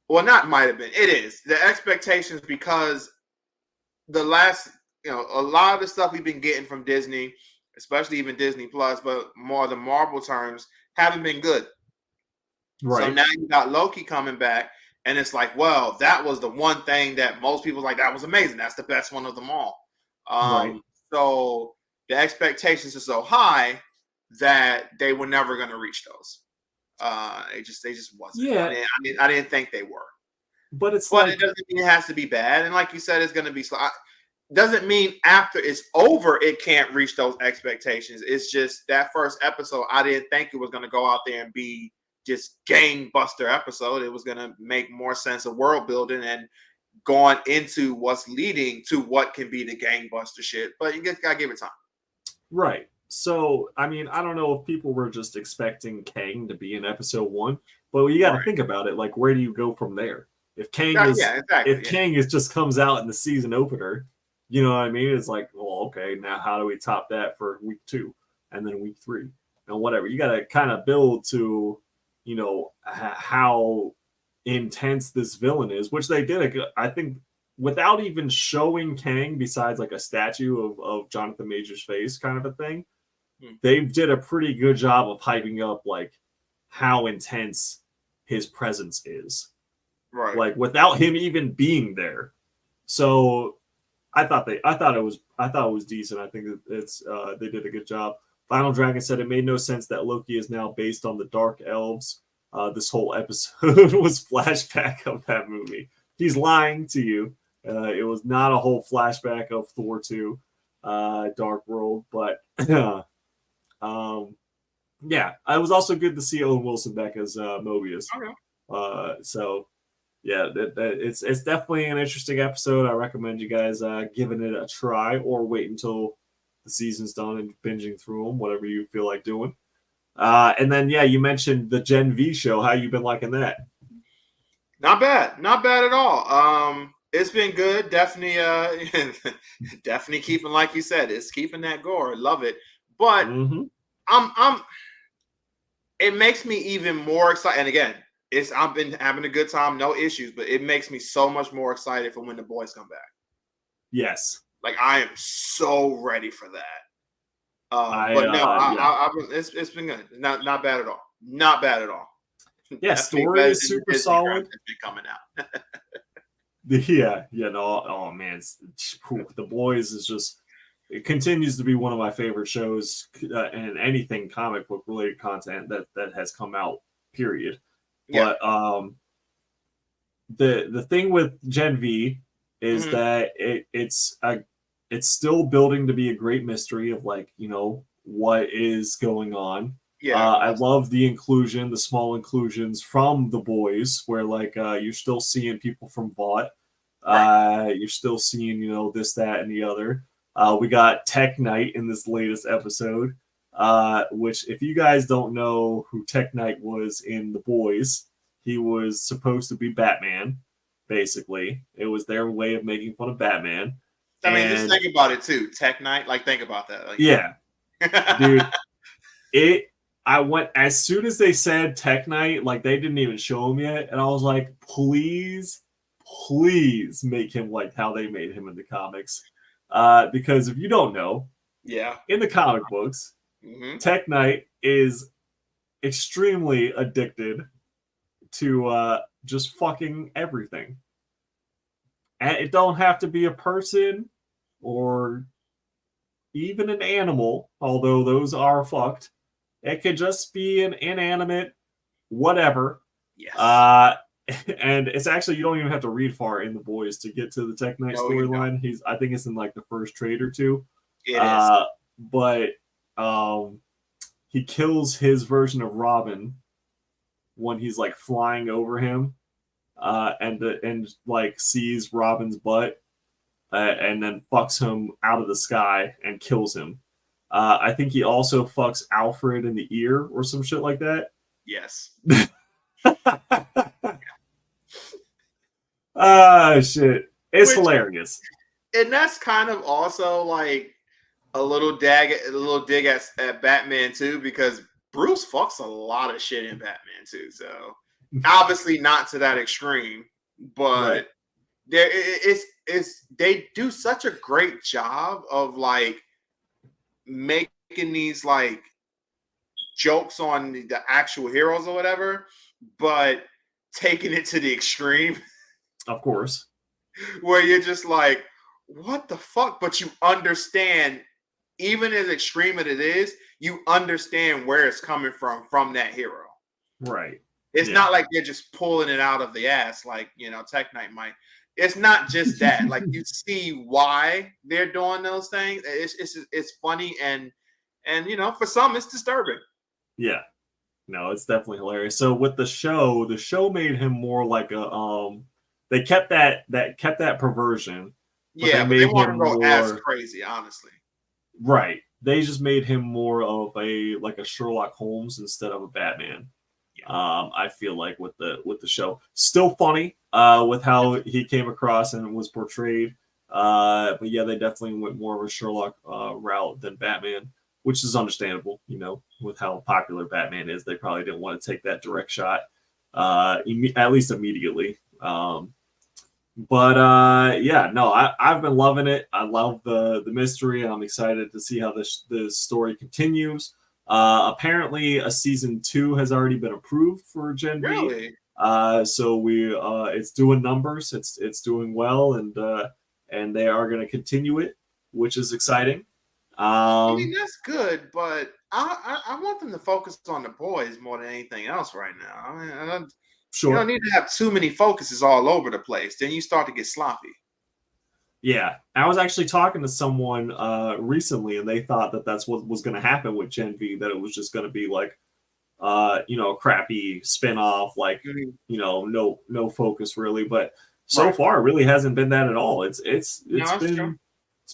B: well, not might have been, it is. The expectations, because the last, a lot of the stuff we've been getting from Disney, especially even Disney Plus, but more the Marvel terms, haven't been good. Right. So now you got Loki coming back, and it's like, well, that was the one thing that most people like, that was amazing. That's the best one of them all. Right. So the expectations are so high that they were never going to reach those. They just wasn't.
A: Yeah.
B: I didn't think they were.
A: But it
B: doesn't mean it has to be bad. And like you said, it's going to be slow. Doesn't mean after it's over, it can't reach those expectations. It's just that first episode, I didn't think it was going to go out there and be just gangbuster episode. It was going to make more sense of world building and going into what's leading to what can be the gangbuster shit. But you just got to give it time.
A: Right. So, I mean, I don't know if people were just expecting Kang to be in episode 1, but you got to think about it. Like, where do you go from there? If Kang Kang just comes out in the season opener, you know what I mean? It's like, well, okay, now how do we top that for week 2? and then week 3, and whatever. You got to kind of build to, how intense this villain is, which they did. I think without even showing Kang, besides like a statue of Jonathan Major's face, kind of a thing. They did a pretty good job of hyping up like how intense his presence is,
B: right?
A: Like without him even being there. So I thought it was decent. I think that they did a good job. Final Dragon said it made no sense that Loki is now based on the Dark Elves. This whole episode was flashback of that movie. He's lying to you. It was not a whole flashback of Thor 2, Dark World, but. Yeah, it was also good to see Owen Wilson back as Mobius.
B: Okay.
A: So yeah, it's definitely an interesting episode. I recommend you guys giving it a try, or wait until the season's done and binging through them, whatever you feel like doing. And then you mentioned the Gen V show. How you been liking that?
B: Not bad at all. It's been good. Definitely, definitely keeping, like you said, it's keeping that gore. Love it. But it makes me even more excited. And again, I've been having a good time, no issues, but it makes me so much more excited for when the boys come back.
A: Yes.
B: Like I am so ready for that. It's been good. Not bad at all. Not bad at all.
A: Yeah, story is super solid.
B: Coming out.
A: Oh man, The Boys is just. It continues to be one of my favorite shows, and anything comic book related content that has come out. Period. Yeah. But the thing with Gen V is that it's still building to be a great mystery of what is going on. Yeah, I love the small inclusions from The Boys, where you're still seeing people from Vought. Right. You're still seeing this, that, and the other. We got Tech Knight in this latest episode, which if you guys don't know who Tech Knight was in The Boys, he was supposed to be Batman, basically. It was their way of making fun of Batman.
B: I mean, just think about it too. Tech Knight, think about that.
A: Yeah. Dude, I went, as soon as they said Tech Knight, they didn't even show him yet, and I was like, please make him like how they made him in the comics. Because if you don't know, in the comic books, Tech Knight is extremely addicted to just fucking everything. And it don't have to be a person or even an animal, although those are fucked. It could just be an inanimate whatever.
B: Yes.
A: And it's actually, you don't even have to read far in The Boys to get to the Tech Knight storyline. I think it's in the first trade or two.
B: It is.
A: But he kills his version of Robin when he's flying over him, and sees Robin's butt, and then fucks him out of the sky and kills him. I think he also fucks Alfred in the ear or some shit like that.
B: Yes.
A: Shit. It's hilarious.
B: And that's kind of also a little dig at Batman too, because Bruce fucks a lot of shit in Batman too. So obviously not to that extreme, but they do such a great job of making these jokes on the actual heroes or whatever, but taking it to the extreme.
A: Of course.
B: Where you're just what the fuck? But you understand, even as extreme as it is, you understand where it's coming from that hero.
A: Right.
B: It's not like they're just pulling it out of the ass Tech Knight might. It's not just that. You see why they're doing those things. It's funny and for some it's disturbing. Yeah.
A: No, it's definitely hilarious. So with the show made him more like a they kept that perversion.
B: Yeah, but they want to go as crazy, honestly.
A: Right. They just made him more of a Sherlock Holmes instead of a Batman. Yeah. I feel like with the show. Still funny with how he came across and was portrayed. But yeah, they definitely went more of a Sherlock route than Batman, which is understandable. With how popular Batman is, they probably didn't want to take that direct shot, at least immediately. But yeah, no, I've been loving it. I love the mystery, and I'm excited to see how this story continues. Apparently, a season 2 has already been approved for Gen V.
B: Really?
A: So it's doing numbers. It's doing well, and they are going to continue it, which is exciting.
B: I mean, that's good, but I want them to focus on the boys more than anything else right now. I mean,
A: Sure.
B: You don't need to have too many focuses all over the place. Then you start to get sloppy.
A: Yeah, I was actually talking to someone recently, and they thought that that's what was going to happen with Gen V. That it was just going to be like, a crappy spinoff, like no focus really. But so far, it really hasn't been that at all. It's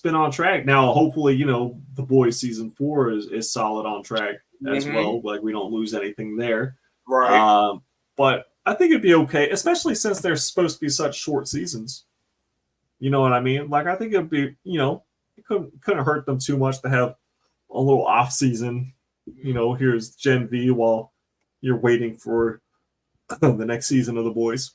A: been on track. Now, hopefully, the Boys season 4 is solid on track as well. Like we don't lose anything there.
B: Right.
A: But I think it'd be okay, especially since they're supposed to be such short seasons. You know what I mean? Like, I think it'd be, it couldn't hurt them too much to have a little off season. Here's Gen V while you're waiting for the next season of The Boys.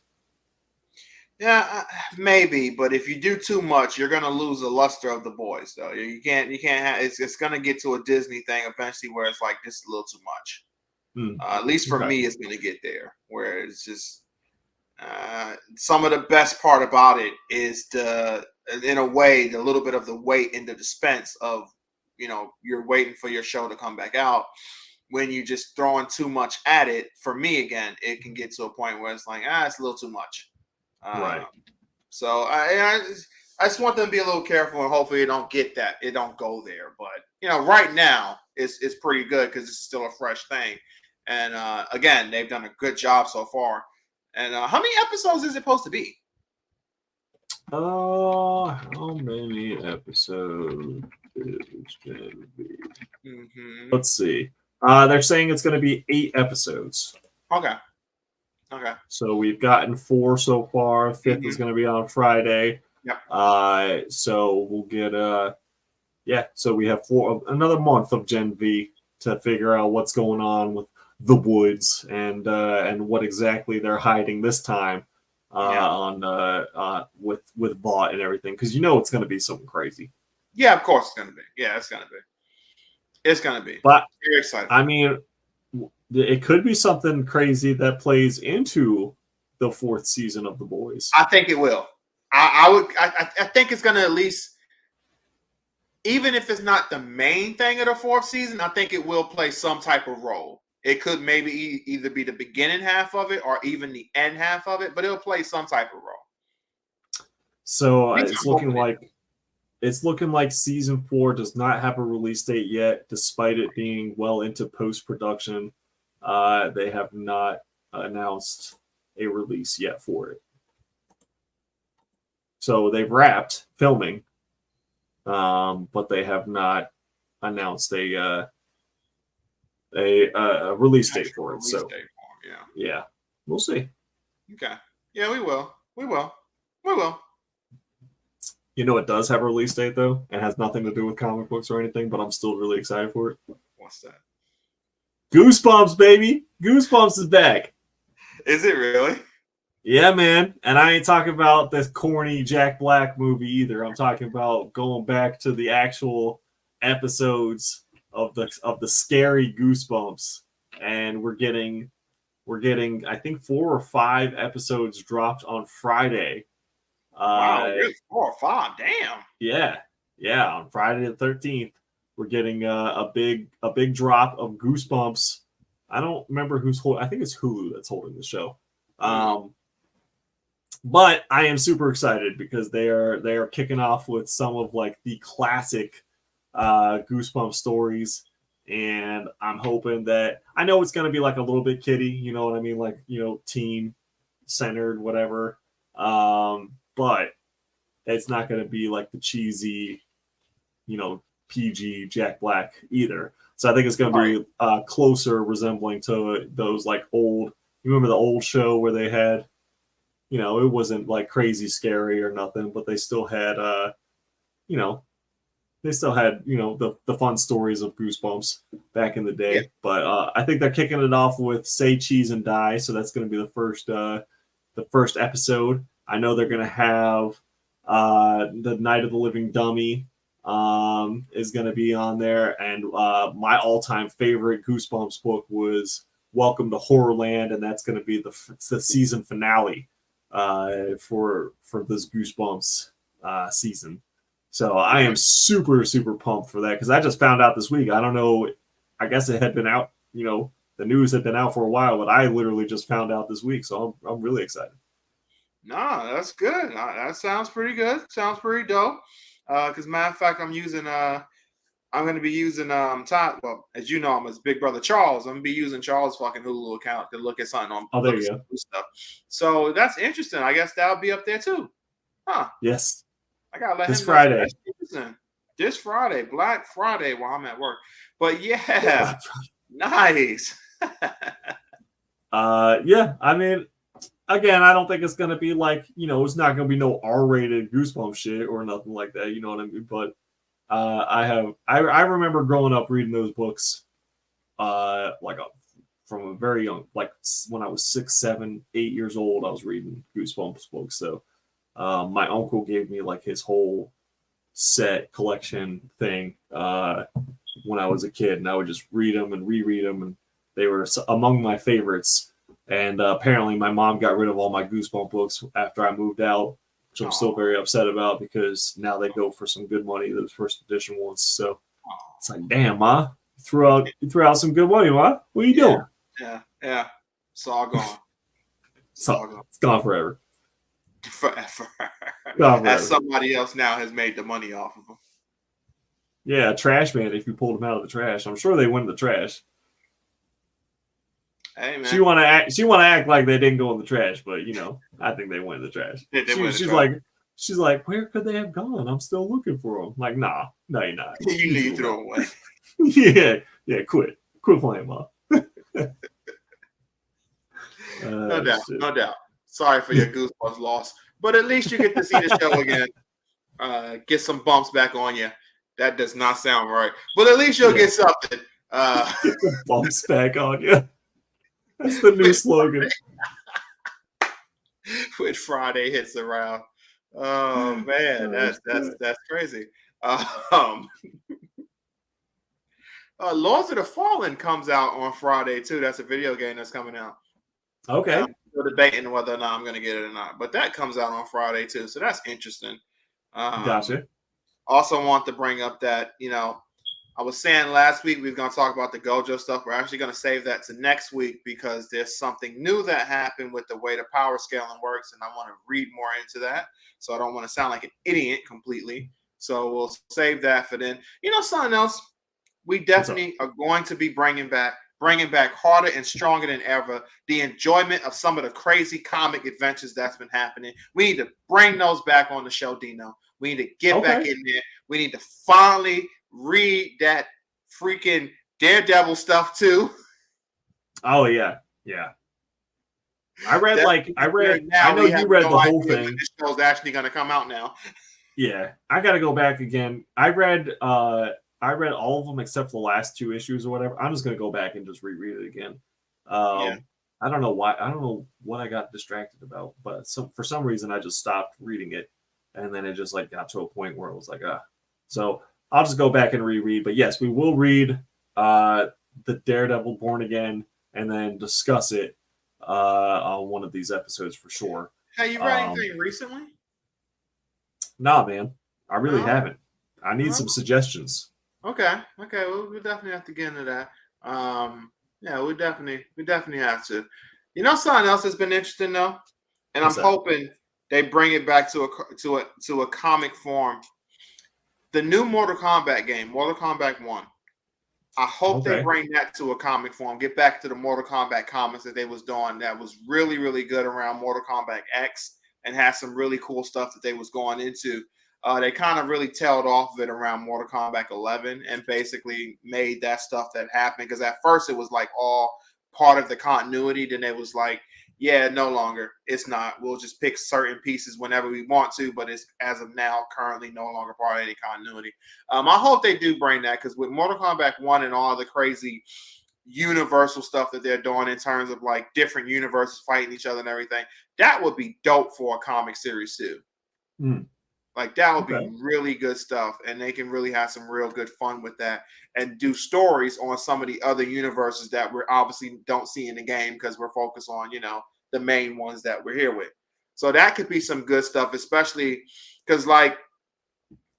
B: Yeah, maybe, but if you do too much, you're gonna lose the luster of The Boys. Though you can't have it's gonna get to a Disney thing eventually where it's like this is a little too much. At least for me, it's going to get there where it's just some of the best part about it is in a way, the little bit of the wait and the suspense of, you're waiting for your show to come back out. When you just throwing too much at it, for me, again, it can get to a point where it's like, it's a little too much.
A: Right.
B: So I just want them to be a little careful and hopefully it don't go there. But, right now it's pretty good because it's still a fresh thing. And again, they've done a good job so far. And how many episodes is it supposed to be?
A: How many episodes is it going to be? Let's see. They're saying it's going to be 8 episodes.
B: Okay.
A: So we've gotten 4 so far. 5th is going to be on Friday.
B: Yep.
A: So we'll get So we have another month of Gen V to figure out what's going on with the woods and what exactly they're hiding this time with Vought and everything, because it's going to be something crazy.
B: Yeah, of course it's going to be. Yeah, it's going to be. But very excited.
A: I mean, it could be something crazy that plays into the 4th season of The Boys.
B: I think it will. I think it's going to at least, even if it's not the main thing of the 4th season, I think it will play some type of role. It could maybe either be the beginning half of it or even the end half of it, but it'll play some type of role.
A: So it's looking like season 4 does not have a release date yet, despite it being well into post-production. They have not announced a release yet for it. So they've wrapped filming, but they have not announced a release date for it. Yeah, we'll see.
B: Okay. Yeah, we will.
A: It does have a release date though, and has nothing to do with comic books or anything, but I'm still really excited for it.
B: What's that?
A: Goosebumps, baby! Goosebumps is back.
B: Is it really?
A: Yeah, man. And I ain't talking about this corny Jack Black movie either. I'm talking about going back to the actual episodes of the scary Goosebumps, and we're getting I think 4 or 5 episodes dropped on Friday.
B: Wow, really? 4 or 5, damn.
A: Yeah, on Friday the 13th, we're getting a big drop of Goosebumps. I don't remember who's holding. I think it's Hulu that's holding the show. But I am super excited because they are kicking off with some of like the classic Goosebumps stories, and I'm hoping that, I know it's going to be like a little bit kiddie, you know what I mean, like, teen centered, whatever, but it's not going to be like the cheesy, PG Jack Black either. So I think it's going to be closer resembling to those like old, you remember the old show where they had, it wasn't like crazy scary or nothing, but they still had, they still had, you know, the fun stories of Goosebumps back in the day.
B: Yeah.
A: But I think they're kicking it off with Say Cheese and Die, so that's going to be the first episode. I know they're going to have the Night of the Living Dummy is going to be on there, and my all-time favorite Goosebumps book was Welcome to Horrorland, and that's going to be the season finale for this Goosebumps season. So I am super, super pumped for that because I just found out this week. I don't know. I guess it had been out, you know, the news had been out for a while, but I literally just found out this week. So I'm really excited.
B: No, that's good. That sounds pretty good. Sounds pretty dope. Because matter of fact, I'm going to be using Todd. Well, as you know, I'm his big brother Charles. I'm gonna be using Charles' fucking Hulu account to look at something on.
A: Oh, there you go.
B: Stuff. So that's interesting. I guess that'll be up there too, huh?
A: Yes.
B: I gotta let
A: this
B: him
A: Friday.
B: Know this Friday, Black Friday, while I'm at work. But yeah, nice.
A: Yeah. I mean, again, I don't think it's gonna be like, you know, it's not gonna be no R-rated Goosebumps shit or nothing like that. You know what I mean? But I remember growing up reading those books, from a very young, like when I was 6, 7, 8 years old, I was reading Goosebumps books. So my uncle gave me like his whole set collection thing when I was a kid, and I would just read them and reread them, and they were among my favorites. And apparently my mom got rid of all my Goosebumps books after I moved out, which I'm still very upset about because now they go for some good money, those first edition ones. So it's like, damn, Ma, you threw out some good money, Ma. What are you doing?
B: Yeah. It's all gone.
A: It's gone forever.
B: Forever.
A: Gone forever.
B: As somebody else now has made the money off of them.
A: Yeah, trash man, if you pulled them out of the trash. I'm sure they went in the trash.
B: Hey, man.
A: She want to act like they didn't go in the trash, but you know, I think they went in the trash. She's like, where could they have gone? I'm still looking for them. I'm like, nah, no, you're not.
B: You need to throw them
A: away. yeah, quit playing, Ma.
B: No doubt. Sorry for your Goosebumps loss, but at least you get to see the show again. Get some bumps back on you. That does not sound right, but at least you'll get something.
A: Get the bumps back on you. That's the new slogan.
B: When Friday hits around. Oh man, that's crazy. Lords of the Fallen comes out on Friday too. That's a video game that's coming out.
A: Okay.
B: I'm still debating whether or not I'm going to get it or not, but that comes out on Friday too, so that's interesting.
A: Gotcha.
B: Also want to bring up that, you know, I was saying last week we were going to talk about the Gojo stuff. We're actually going to save that to next week because there's something new that happened with the way the power scaling works, and I want to read more into that. So I don't want to sound like an idiot completely. So we'll save that for then. You know, something else we definitely are going to be bringing back harder and stronger than ever the enjoyment of some of the crazy comic adventures that's been happening. We need to bring those back on the show, Dino. We need to get back in there. We need to finally read that freaking Daredevil stuff too.
A: Oh yeah. I know you read the whole thing.
B: This show's actually going to come out now.
A: Yeah, I got to go back again. I read all of them except for the last 2 issues or whatever. I'm just going to go back and just reread it again. I don't know why. I don't know what I got distracted about, but for some reason I just stopped reading it, and then it just like got to a point where it was like, So I'll just go back and reread. But yes, we will read the Daredevil Born Again and then discuss it on one of these episodes for sure.
B: Have you read anything recently?
A: Nah, man, I really haven't. I need some suggestions.
B: Okay. Well, we'll definitely have to get into that. Yeah, we definitely have to. You know, something else that's been interesting though, and I'm hoping they bring it back to a comic form. The new Mortal Kombat game, Mortal Kombat 1. I hope they bring that to a comic form. Get back to the Mortal Kombat comics that they was doing. That was really, really good around Mortal Kombat X, and had some really cool stuff that they was going into. They kind of really tailed off of it around Mortal Kombat 11 and basically made that stuff that happened. Because at first it was like all part of the continuity. Then it was like Yeah, no longer. It's not. We'll just pick certain pieces whenever we want to, but it's as of now currently no longer part of any continuity. I hope they do bring that because with Mortal Kombat 1 and all the crazy universal stuff that they're doing in terms of like different universes fighting each other and everything, that would be dope for a comic series too. Like that would be really good stuff, and they can really have some real good fun with that and do stories on some of the other universes that we're obviously don't see in the game because we're focused on, the main ones that we're here with. So that could be some good stuff, especially because like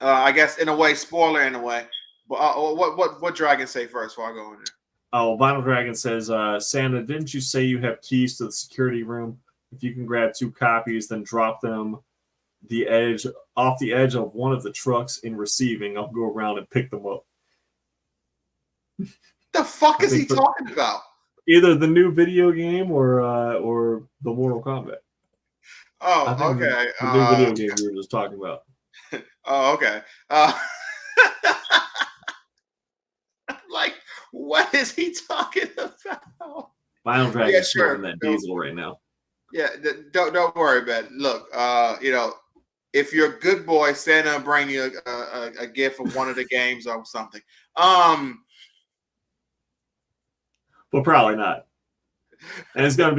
B: I guess in a way, spoiler in a way. But what Dragon say first before I go in there?
A: Oh, Vinyl Dragon says, Santa, didn't you say you have keys to the security room? If you can grab 2 copies, then drop them off the edge of one of the trucks in receiving, I'll go around and pick them up.
B: The fuck is he talking about?
A: Either the new video game or the Mortal Kombat.
B: Oh, okay.
A: The new video game we were just talking about.
B: Oh, okay. Like, what is he talking about?
A: Vinyl Dragon's smoking that diesel right now.
B: Yeah, don't worry, man. Look, if you're a good boy, Santa will bring you a gift of one of the games or something.
A: But probably not. And it's gonna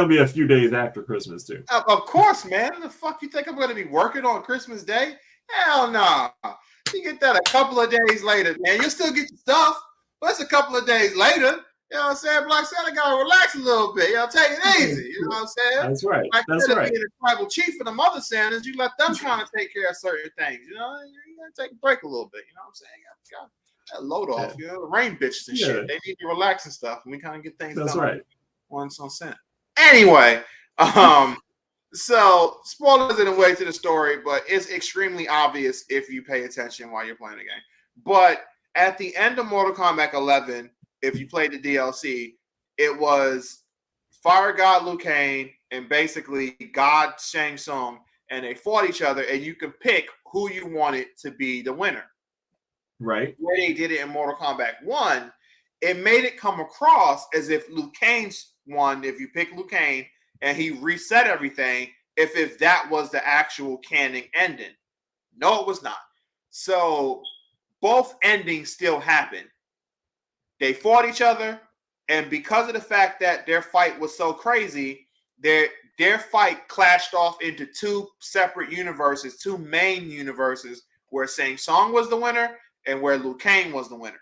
A: be a few days after Christmas too.
B: Of course, man. The fuck you think I'm gonna be working on Christmas Day? Hell no. Nah. You get that a couple of days later, man. You'll still get your stuff, but it's a couple of days later. You know what I'm saying? Black Santa gotta relax a little bit. Take it easy. You know what I'm saying?
A: That's right.
B: Like
A: That's right.
B: Being a tribal chief of the mother Santas, you let them kind of take care of certain things. You gotta take a break a little bit. You know what I'm saying? You gotta load off. The rain bitches and shit. They need to relax and stuff, and we kind of get things done.
A: That's right.
B: On Santa. Anyway, so spoilers in a way to the story, but it's extremely obvious if you pay attention while you're playing the game. But at the end of Mortal Kombat 11, if you played the DLC, it was Fire God Liu Kang and basically God Shang Tsung, and they fought each other, and you can pick who you wanted to be the winner.
A: Right.
B: The way they did it in Mortal Kombat 1, it made it come across as if Liu Kang won. If you pick Liu Kang and he reset everything, if that was the actual canon ending. No, it was not. So both endings still happened. They fought each other, and because of the fact that their fight was so crazy, their fight clashed off into 2 separate universes, 2 main universes, where Shang Tsung was the winner and where Liu Kang was the winner.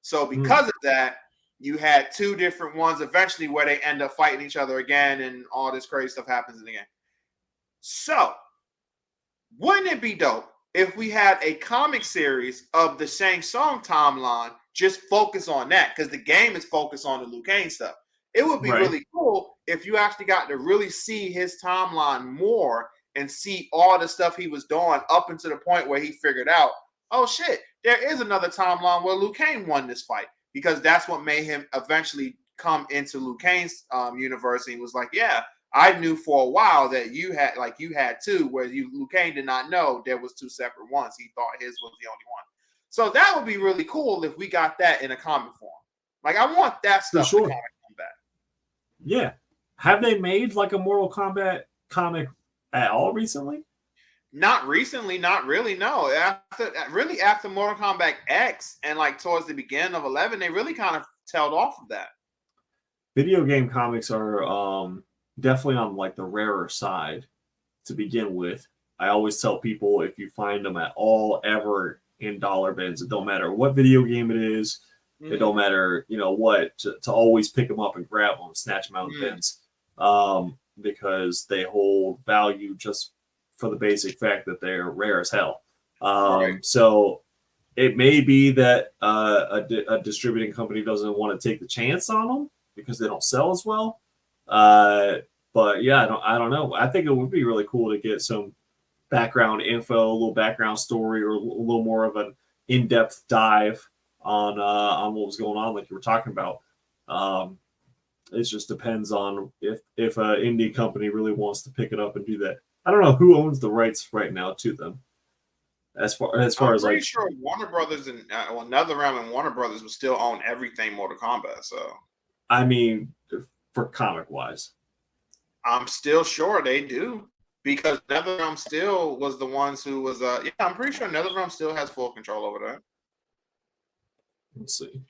B: So because of that, you had 2 different ones eventually where they end up fighting each other again, and all this crazy stuff happens in the game. So wouldn't it be dope if we had a comic series of the Shang Tsung timeline, just focus on that, because the game is focused on the Liu Kang stuff. It would be really cool if you actually got to really see his timeline more and see all the stuff he was doing up until the point where he figured out, oh shit, there is another timeline where Liu Kang won this fight, because that's what made him eventually come into Liu Kang's universe. And he was like, yeah, I knew for a while that you had 2, where Liu Kang did not know there was 2 separate ones. He thought his was the only one. So that would be really cool if we got that in a comic form. Like, I want that stuff to come back.
A: Yeah. Have they made like a Mortal Kombat comic at all recently?
B: Not recently, not really. No, after Mortal Kombat X and like towards the beginning of 11, they really kind of tailed off of that.
A: Video game comics are definitely on like the rarer side to begin with. I always tell people, if you find them at all ever in dollar bins, it don't matter what video game it is, it don't matter what, to always pick them up and grab them, snatch them out of bins, because they hold value just for the basic fact that they're rare as hell. So it may be that a distributing company doesn't want to take the chance on them because they don't sell as well. But yeah, I don't know. I think it would be really cool to get some background info, a little background story, or a little more of an in-depth dive on what was going on, like you were talking about. It just depends on if an indie company really wants to pick it up and do that. I don't know who owns the rights right now to them. As far as
B: I'm pretty sure Warner Brothers and NetherRealm and Warner Brothers would still own everything Mortal Kombat. So
A: I mean, for comic wise,
B: I'm still sure they do because NetherRealm still was the ones who was. Yeah, I'm pretty sure NetherRealm still has full control over that.
A: Let's see.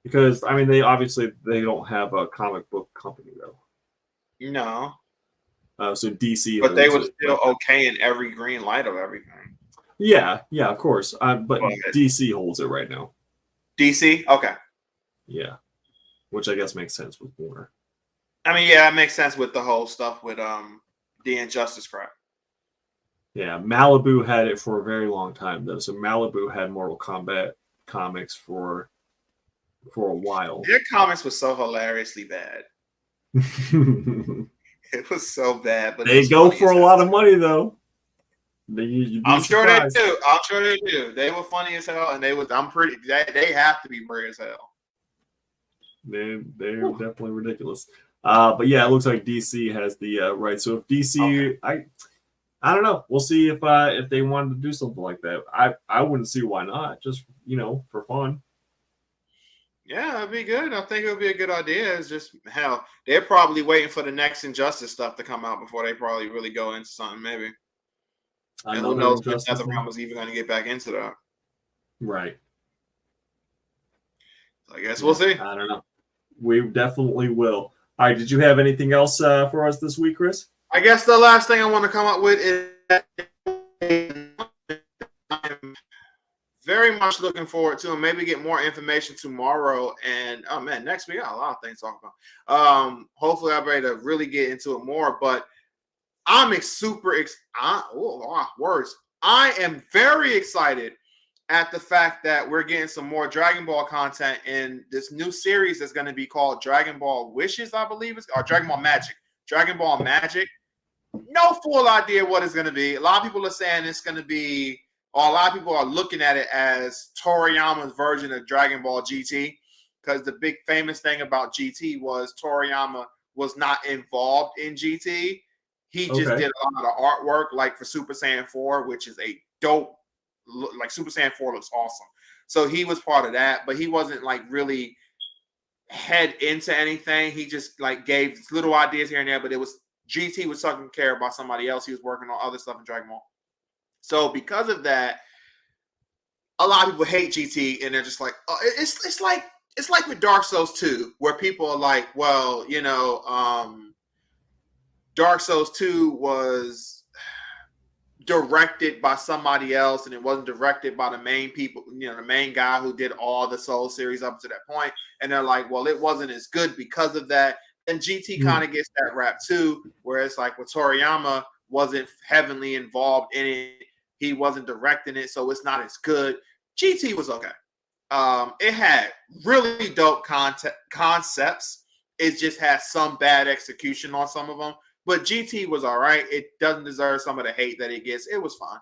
A: Because I mean, they don't have a comic book company though.
B: No.
A: So DC,
B: but they were still okay in every green light of everything.
A: Yeah, of course. But DC holds it right now.
B: DC, okay.
A: Yeah, which I guess makes sense with Warner.
B: I mean, yeah, it makes sense with the whole stuff with the Injustice crap.
A: Yeah, Malibu had it for a very long time though. So Malibu had Mortal Kombat comics for a while.
B: Their comics was so hilariously bad. It was so bad, but
A: they go for a lot of money though.
B: I'm sure they do. I'm sure they do. They were funny as hell, and they was. They have to be weird as hell.
A: They're definitely ridiculous. But yeah, it looks like DC has the right. So if DC, okay. I don't know. We'll see if they wanted to do something like that. I wouldn't see why not. Just for fun.
B: Yeah, it'd be good. I think it would be a good idea. It's just hell, they're probably waiting for the next Injustice stuff to come out before they probably really go into something, maybe. And who knows when NetherRealm was even going to get back into that.
A: Right.
B: So I guess we'll see.
A: I don't know. We definitely will. All right. Did you have anything else for us this week, Chris?
B: I guess the last thing I want to come up with is I'm very much looking forward to and maybe get more information tomorrow. And oh man, next week I got a lot of things to talk about. Hopefully I'll be able to really get into it more. But I'm words. I am very excited at the fact that we're getting some more Dragon Ball content in this new series that's going to be called Dragon Ball Wishes, I believe it's, or Dragon Ball Magic. Dragon Ball Magic. No full idea what it's going to be. A lot of people are saying it's going to be, or a lot of people are looking at it as Toriyama's version of Dragon Ball GT, because the big famous thing about GT was Toriyama was not involved in GT. He just did a lot of artwork, like for Super Saiyan 4, which is a dope, like Super Saiyan 4 looks awesome. So he was part of that, but he wasn't like really head into anything. He just like gave little ideas here and there, but it was GT was taking care about somebody else. He was working on other stuff in Dragon Ball. So because of that, a lot of people hate GT, and they're just like, oh, it's like with Dark Souls 2, where people are like, well, Dark Souls 2 was directed by somebody else, and it wasn't directed by the main people, the main guy who did all the Soul series up to that point. And they're like, well, it wasn't as good because of that. And GT kind of gets that rap too, where it's like, well, Toriyama wasn't heavily involved in it. He wasn't directing it, so it's not as good. GT was okay. It had really dope concepts. It just had some bad execution on some of them. But GT was all right. It doesn't deserve some of the hate that it gets. It was fine.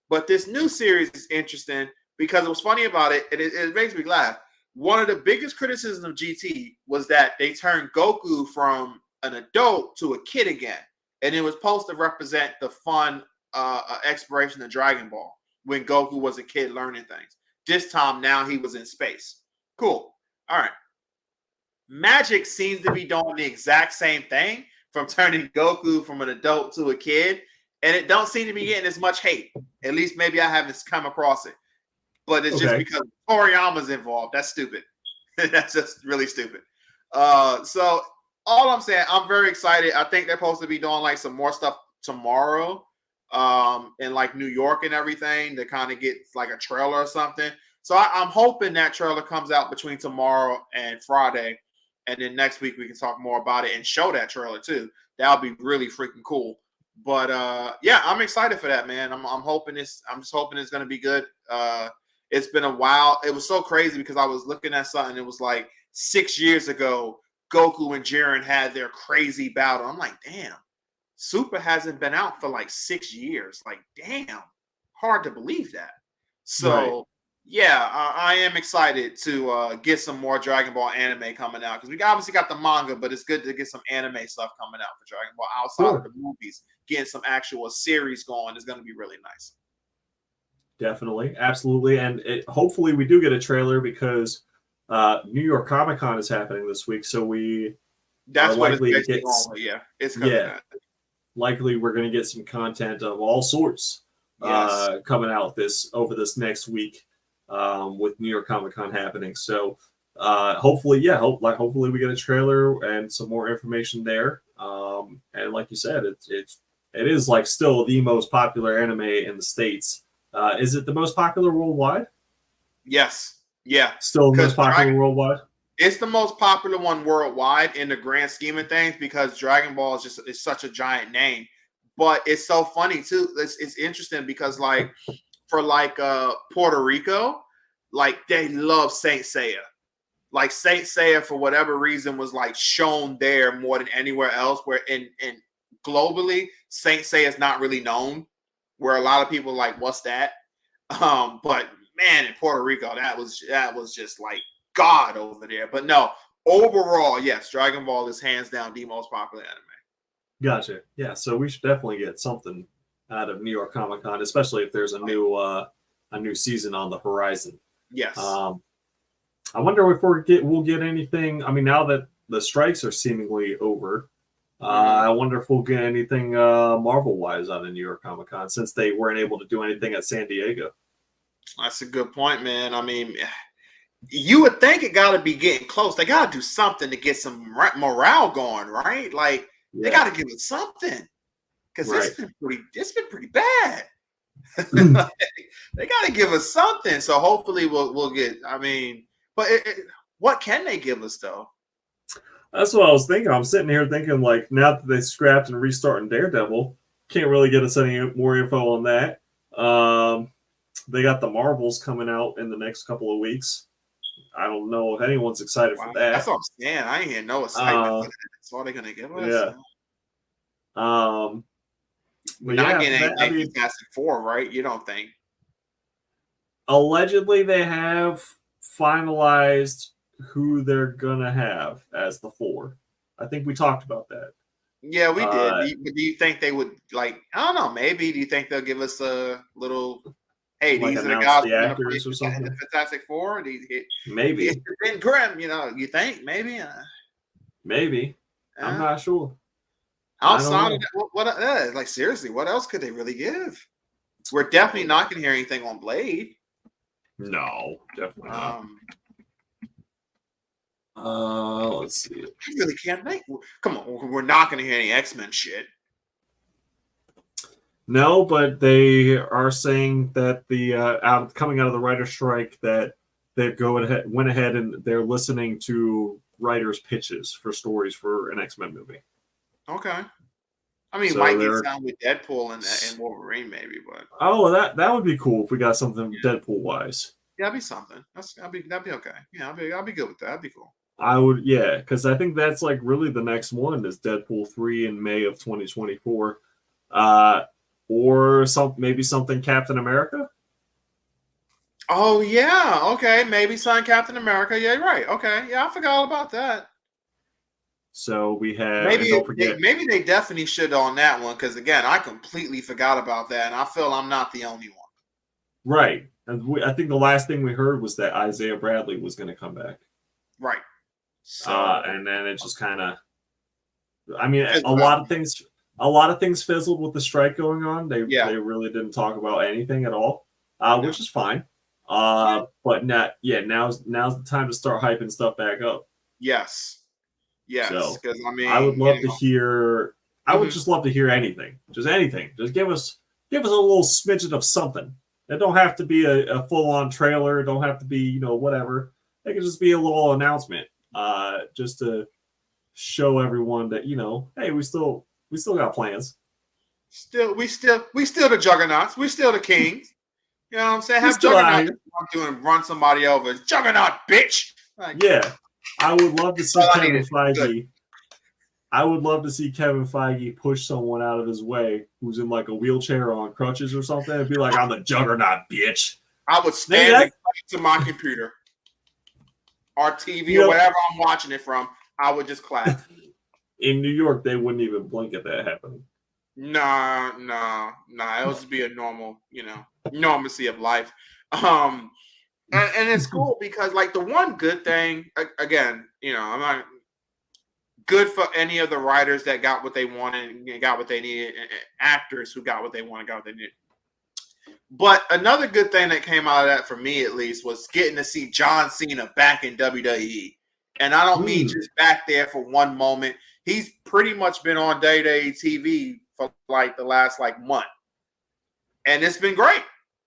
B: But this new series is interesting because it was funny about it, and it makes me laugh. One of the biggest criticisms of GT was that they turned Goku from an adult to a kid again. And it was supposed to represent the fun exploration of Dragon Ball when Goku was a kid learning things. This time, now he was in space. Cool. All right. Magic seems to be doing the exact same thing, from turning Goku from an adult to a kid, and it don't seem to be getting as much hate. At least maybe I haven't come across it. But it's just because Toriyama's involved. That's stupid. That's just really stupid. So all I'm saying, I'm very excited. I think they're supposed to be doing like some more stuff tomorrow in like New York and everything to kind of get like a trailer or something. So I'm hoping that trailer comes out between tomorrow and Friday. And then next week we can talk more about it and show that trailer too. That'll be really freaking cool. But yeah, I'm excited for that, man. I'm hoping I'm just hoping it's gonna be good. It's been a while. It was so crazy because I was looking at something. It was like 6 years ago, Goku and Jiren had their crazy battle. I'm like, damn, Super hasn't been out for like 6 years. Like, damn, hard to believe that. So. Right. Yeah, I am excited to get some more Dragon Ball anime coming out, because we obviously got the manga, but it's good to get some anime stuff coming out for Dragon Ball outside of the movies. Getting some actual series going is going to be really nice.
A: Definitely, absolutely, and hopefully we do get a trailer because New York Comic Con is happening this week, so we are
B: That's what it's
A: likely to
B: basically
A: get.
B: on. Yeah, it's coming
A: Yeah,
B: out.
A: likely we're going to get some content of all sorts
B: Yes.
A: coming out over this next week with New York Comic Con happening. So hopefully, hopefully we get a trailer and some more information there. And like you said, it is like still the most popular anime in the States. Is it the most popular worldwide?
B: Yes. Yeah.
A: Still the most popular worldwide?
B: It's the most popular one worldwide in the grand scheme of things because Dragon Ball is such a giant name. But it's so funny too. It's interesting because like for Puerto Rico, like they love Saint Seiya. Like Saint Seiya for whatever reason was like shown there more than anywhere else. Where in globally, Saint Seiya is not really known. Where a lot of people are like, what's that? But man, in Puerto Rico, that was just like God over there. But no, overall, yes, Dragon Ball is hands down the most popular anime.
A: Gotcha. Yeah, so we should definitely get something out of New York Comic Con, especially if there's a new season on the horizon.
B: Yes.
A: I wonder if we'll get anything. I mean, now that the strikes are seemingly over, I wonder if we'll get anything Marvel wise out of New York Comic Con since they weren't able to do anything at San Diego.
B: That's a good point, man. I mean, you would think it got to be getting close. They got to do something to get some morale going, right? Like they got to give it something because it's been pretty bad. They got to give us something. So hopefully we'll get. I mean, but what can they give us though?
A: That's what I was thinking. I'm sitting here thinking like now that they scrapped and restarting Daredevil, can't really get us any more info on that. They got the Marvels coming out in the next couple of weeks. I don't know if anyone's excited for that.
B: That's what I'm saying. I ain't hear no excitement. That's all they're gonna give us.
A: Yeah.
B: We're not getting anything Fantastic Four, right? You don't think?
A: Allegedly, they have finalized who they're gonna have as the Four. I think we talked about that.
B: Yeah, we did. Do you think they would like? I don't know. Maybe do you think they'll give us a little? Hey,
A: like
B: these are the guys
A: the actors or something.
B: The Fantastic Four.
A: Maybe
B: it's been grim. You know, you think maybe?
A: Maybe. I'm not sure.
B: Outside of that, what like seriously, what else could they really give? We're definitely not going to hear anything on Blade.
A: No, definitely not. Let's see.
B: I really can't think. Come on, we're not going to hear any X-Men shit.
A: No, but they are saying that the coming out of the writer's strike that they went ahead and they're listening to writers' pitches for stories for an X-Men movie.
B: Okay. I mean, might get sound with Deadpool and Wolverine, maybe, but
A: that would be cool if we got something Deadpool wise.
B: Yeah, that'd be something. That'd be okay. Yeah, I'll be good with that. That'd be cool.
A: I would, yeah, because I think that's like really the next one is Deadpool 3 in May of 2024. Or maybe something Captain America.
B: Oh yeah, okay, maybe some Captain America. Yeah, right. Okay, yeah, I forgot all about that.
A: So we have
B: maybe they definitely should on that one because again, I completely forgot about that, and I feel I'm not the only one.
A: Right, and I think the last thing we heard was that Isaiah Bradley was going to come back.
B: Right. So
A: and then it just kind of, I mean, a lot of things fizzled with the strike going on. They really didn't talk about anything at all, which is fine. But now's the time to start hyping stuff back up.
B: Yes, because I mean,
A: I would love to hear. I would just love to hear anything, just anything. Just give us a little smidgen of something. It don't have to be a full on trailer. It don't have to be whatever. It can just be a little announcement, just to show everyone that hey, we still got plans.
B: We still the juggernauts. We still the kings. You know what I'm saying? Have Juggernaut run somebody over. Juggernaut, bitch.
A: Like, yeah, I would love to see Kevin Feige. I would love to see Kevin Feige push someone out of his way who's in like a wheelchair or on crutches or something and be like, "I'm the Juggernaut, bitch."
B: I would stand to my computer or TV or whatever I'm watching it from. I would just clap.
A: In New York, they wouldn't even blink at that happening.
B: Nah. It would just be a normal, normalcy of life. And it's cool because like the one good thing, again, I'm not good for any of the writers that got what they wanted and got what they needed, and actors who got what they wanted, got what they needed. But another good thing that came out of that for me, at least, was getting to see John Cena back in WWE. And I don't mean just back there for one moment. He's pretty much been on day-to-day TV for like the last like month. And it's been great.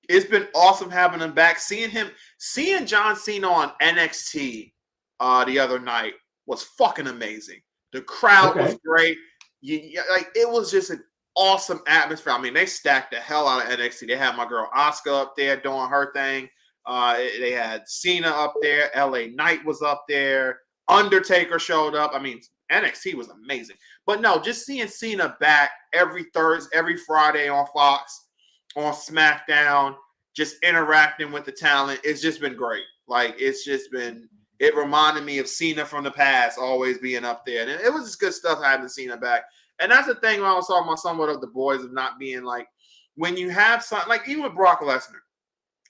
B: It's been awesome having him back. Seeing John Cena on NXT the other night was fucking amazing. The crowd was great. It was just an awesome atmosphere. I mean, they stacked the hell out of NXT. They had my girl Asuka up there doing her thing. They had Cena up there. LA Knight was up there. Undertaker showed up. I mean, NXT was amazing. But no, just seeing Cena back every Thursday, every Friday on Fox, on SmackDown, just interacting with the talent, it's just been great. Like, it reminded me of Cena from the past, always being up there. And it was just good stuff having Cena back. And that's the thing when I was talking about somewhat of the boys of not being like, when you have something, like even with Brock Lesnar,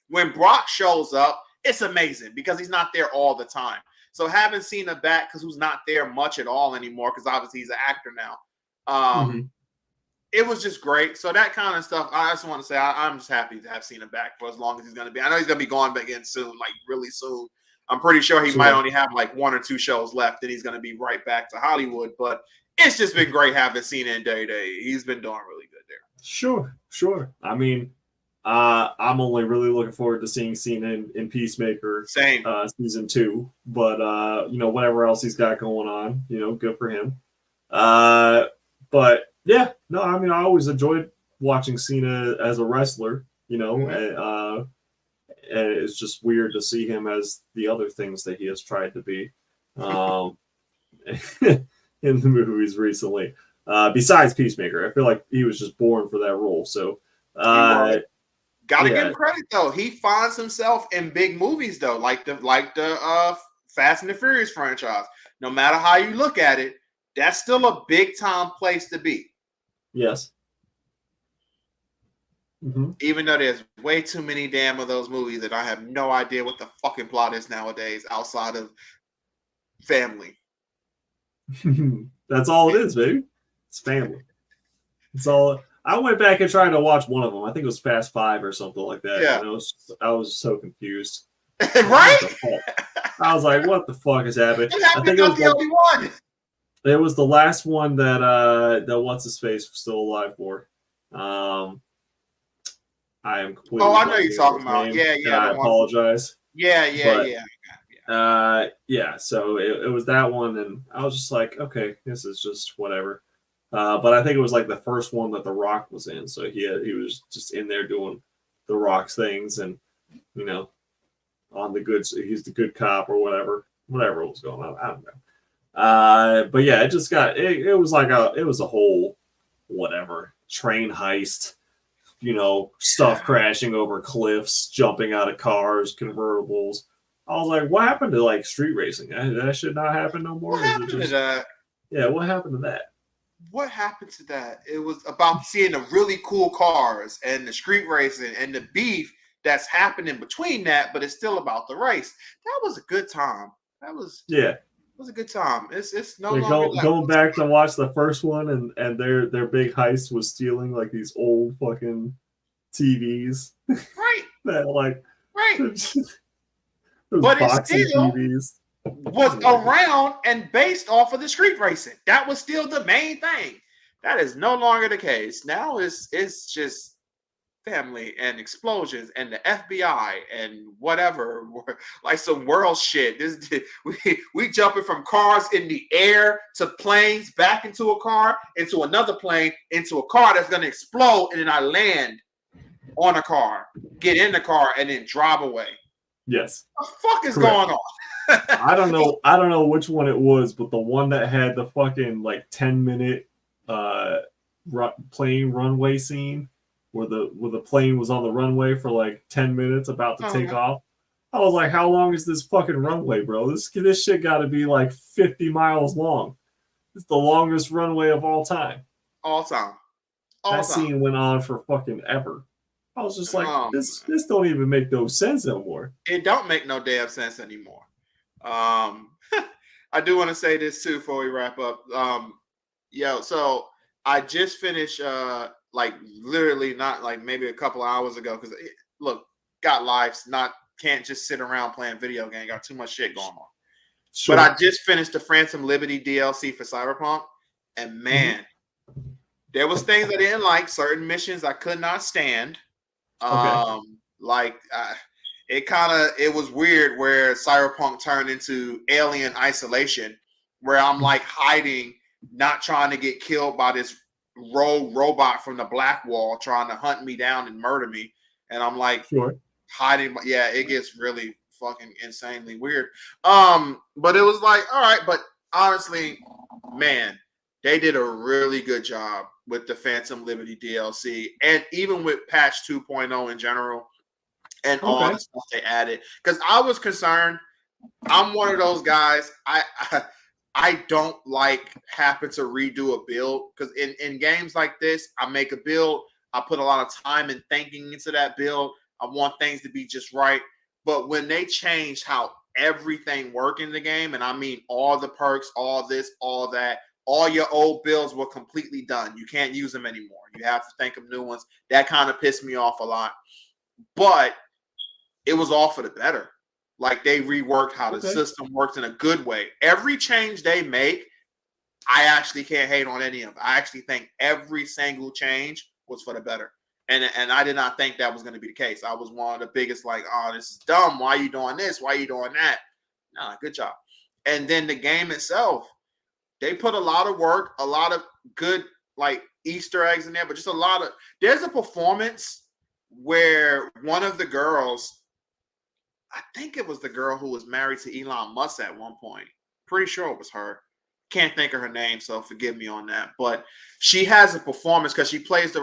B: when Brock shows up, it's amazing because he's not there all the time. So having Cena back, because who's not there much at all anymore, because obviously he's an actor now, it was just great. So that kind of stuff, I just want to say I'm just happy to have Cena back for as long as he's going to be. I know he's going to be gone back in soon, like really soon. I'm pretty sure he might only have like 1 or 2 shows left, and he's going to be right back to Hollywood. But it's just been great having Cena in day. He's been doing really good there.
A: Sure. I mean, I'm only really looking forward to seeing Cena in Peacemaker season 2. But whatever else he's got going on, good for him. But yeah, no, I mean, I always enjoyed watching Cena as a wrestler. And it's just weird to see him as the other things that he has tried to be in the movies recently. Besides Peacemaker, I feel like he was just born for that role. So,
B: gotta give him credit though. He finds himself in big movies though, like the Fast and the Furious franchise. No matter how you look at it, that's still a big time place to be.
A: Yes.
B: Even though there's way too many damn of those movies that I have no idea what the fucking plot is nowadays outside of family.
A: That's all it is, baby. It's family. It's all. I went back and tried to watch one of them. I think it was Fast 5 or something like that.
B: Yeah.
A: And I was so confused.
B: Right?
A: I was like, what the fuck is happening?
B: I think it was the only one.
A: It was the last one that what's his face was still alive for. I am completely.
B: Oh, I know you're talking about. Yeah.
A: I apologize.
B: Yeah.
A: So it was that one, and I was just like, okay, this is just whatever. But I think it was like the first one that The Rock was in, so he was just in there doing The Rock's things, and on the good, he's the good cop or whatever was going on. I don't know. But yeah, it just got it was like it was a whole whatever train heist. Stuff crashing over cliffs, jumping out of cars, convertibles. I was like, what happened to like street racing? That should not happen no more.
B: What happened to that?
A: Yeah, what happened to that?
B: What happened to that? It was about seeing the really cool cars and the street racing and the beef that's happening between that, but it's still about the race. That was a good time. It was a good time. It's no longer
A: going back to watch the first one, and their big heist was stealing like these old fucking TVs.
B: Right.
A: That like
B: but it still
A: TVs.
B: Was around and based off of the street racing. That was still the main thing. That is no longer the case. Now it's just family and explosions and the FBI and whatever, like some world shit. We jumping from cars in the air to planes, back into a car, into another plane, into a car that's gonna explode, and then I land on a car, get in the car, and then drive away.
A: Yes.
B: What the fuck is going on?
A: I don't know which one it was, but the one that had the fucking like 10-minute plane runway scene where the plane was on the runway for like 10 minutes about to take off. I was like, how long is this fucking runway, bro? This shit got to be like 50 miles long. It's the longest runway of all time.
B: All time. All
A: That
B: the time.
A: scene went on for fucking ever. I was just like,
B: Um,
A: this don't even make no sense anymore.
B: it don't make no damn sense anymore. I do want to say this too before we wrap up. So I just finished like literally not like maybe a couple of hours ago because look, got lives, not can't just sit around playing video game. Got too much shit going on.
A: Sure.
B: But I just finished the Phantom Liberty DLC for Cyberpunk, and man, there was things I didn't like. Certain missions I could not stand. Like it was weird where Cyberpunk turned into Alien Isolation, where I'm like hiding, not trying to get killed by this rogue robot from the Black Wall trying to hunt me down and murder me, and I'm like hiding. Yeah, it gets really fucking insanely weird. But it was like, all right, but honestly, man, they did a really good job with the Phantom Liberty DLC and even with patch 2.0 in general and all the stuff they added. Because I was concerned. I'm one of those guys. I don't like happen to redo a build because in games like this, I make a build. I put a lot of time and thinking into that build. I want things to be just right. But when they changed how everything worked in the game, and I mean all the perks, all this, all that, all your old builds were completely done. You can't use them anymore. You have to think of new ones. That kind of pissed me off a lot. But it was all for the better. Like they reworked how the system works in a good way. Every change they make, I actually can't hate on any of it. I actually think every single change was for the better. And I did not think that was going to be the case. I was one of the biggest like, oh, this is dumb. Why are you doing this? Why are you doing that? Nah, good job. And then the game itself, they put a lot of work, a lot of good like Easter eggs in there, but just a lot of, there's a performance where one of the girls, I think it was the girl who was married to Elon Musk at one point. Pretty sure it was her. Can't think of her name, so forgive me on that. But she has a performance because she plays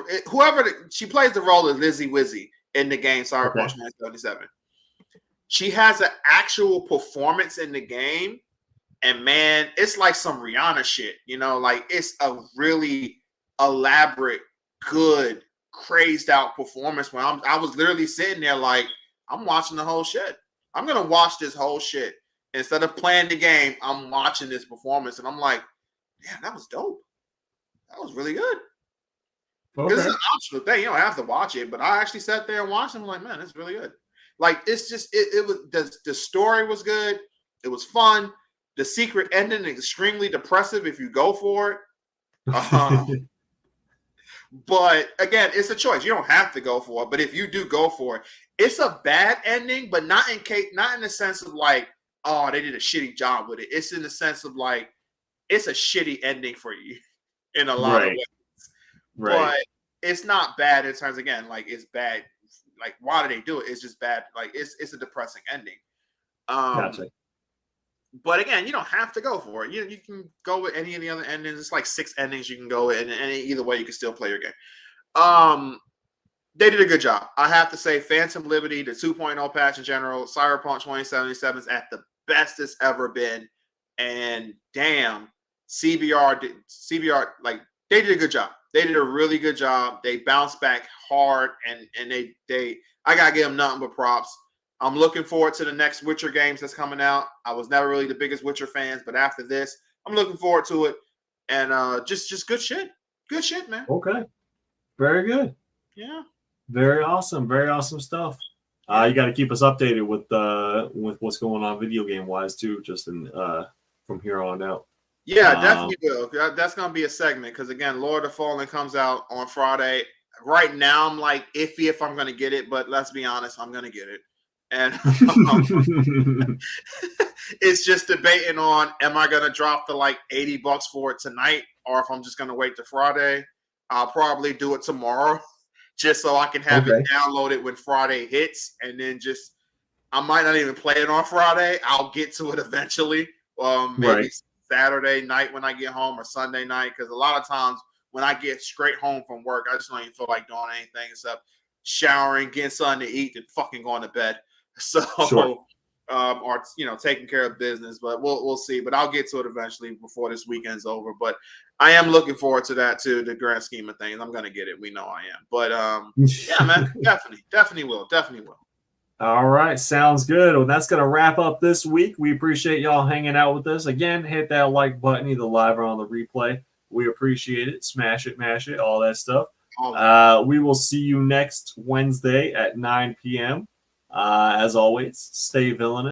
B: she plays the role of Lizzie Wizzy in the game Cyberpunk 2077. She has an actual performance in the game, and man, it's like some Rihanna shit, like it's a really elaborate, good, crazed out performance. When I was literally sitting there like, I'm watching the whole shit. I'm gonna watch this whole shit. Instead of playing the game, I'm watching this performance, and I'm like, "Damn, that was dope. That was really good." This is an optional thing; you don't have to watch it. But I actually sat there and watched it. I'm like, "Man, it's really good." Like it's just it was the story was good. It was fun. The secret ending is extremely depressive if you go for it. But again, it's a choice. You don't have to go for it. But if you do go for it, it's a bad ending, but not in the sense of like, oh, they did a shitty job with it. It's in the sense of like, it's a shitty ending for you in a lot of ways. But it's not bad in terms, again, like it's bad. Like, why do they do it? It's just bad. Like it's a depressing ending.
A: Gotcha.
B: But again, you don't have to go for it. You can go with any of the other endings. It's like 6 endings you can go with, and either way, you can still play your game. They did a good job. I have to say, Phantom Liberty, the 2.0 patch in general, Cyberpunk 2077 is at the best it's ever been. And damn, CBR, like, they did a good job. They did a really good job. They bounced back hard, and I gotta give them nothing but props. I'm looking forward to the next Witcher games that's coming out. I was never really the biggest Witcher fans, but after this, I'm looking forward to it. And just good shit. Good shit, man.
A: Okay. Very good.
B: Yeah.
A: Very awesome. Very awesome stuff. You got to keep us updated with what's going on video game wise too, just from here on out.
B: Yeah, definitely will. That's gonna be a segment because again, Lord of the Fallen comes out on Friday. Right now, I'm like iffy if I'm gonna get it, but let's be honest, I'm gonna get it. And it's just debating on, am I going to drop the like $80 for it tonight, or if I'm just going to wait till Friday. I'll probably do it tomorrow just so I can have it downloaded when Friday hits. And then I might not even play it on Friday. I'll get to it eventually. Maybe Saturday night when I get home or Sunday night. Because a lot of times when I get straight home from work, I just don't even feel like doing anything except showering, getting something to eat, and fucking going to bed. So, or taking care of business, but we'll see. But I'll get to it eventually before this weekend's over. But I am looking forward to that too. The grand scheme of things, I'm gonna get it. We know I am, but yeah, man, definitely will.
A: All right, sounds good. Well, that's going to wrap up this week. We appreciate y'all hanging out with us. Again, hit that like button, either live or on the replay. We appreciate it. Smash it, mash it, all that stuff. We will see you next Wednesday at 9 p.m. As always, stay villainous.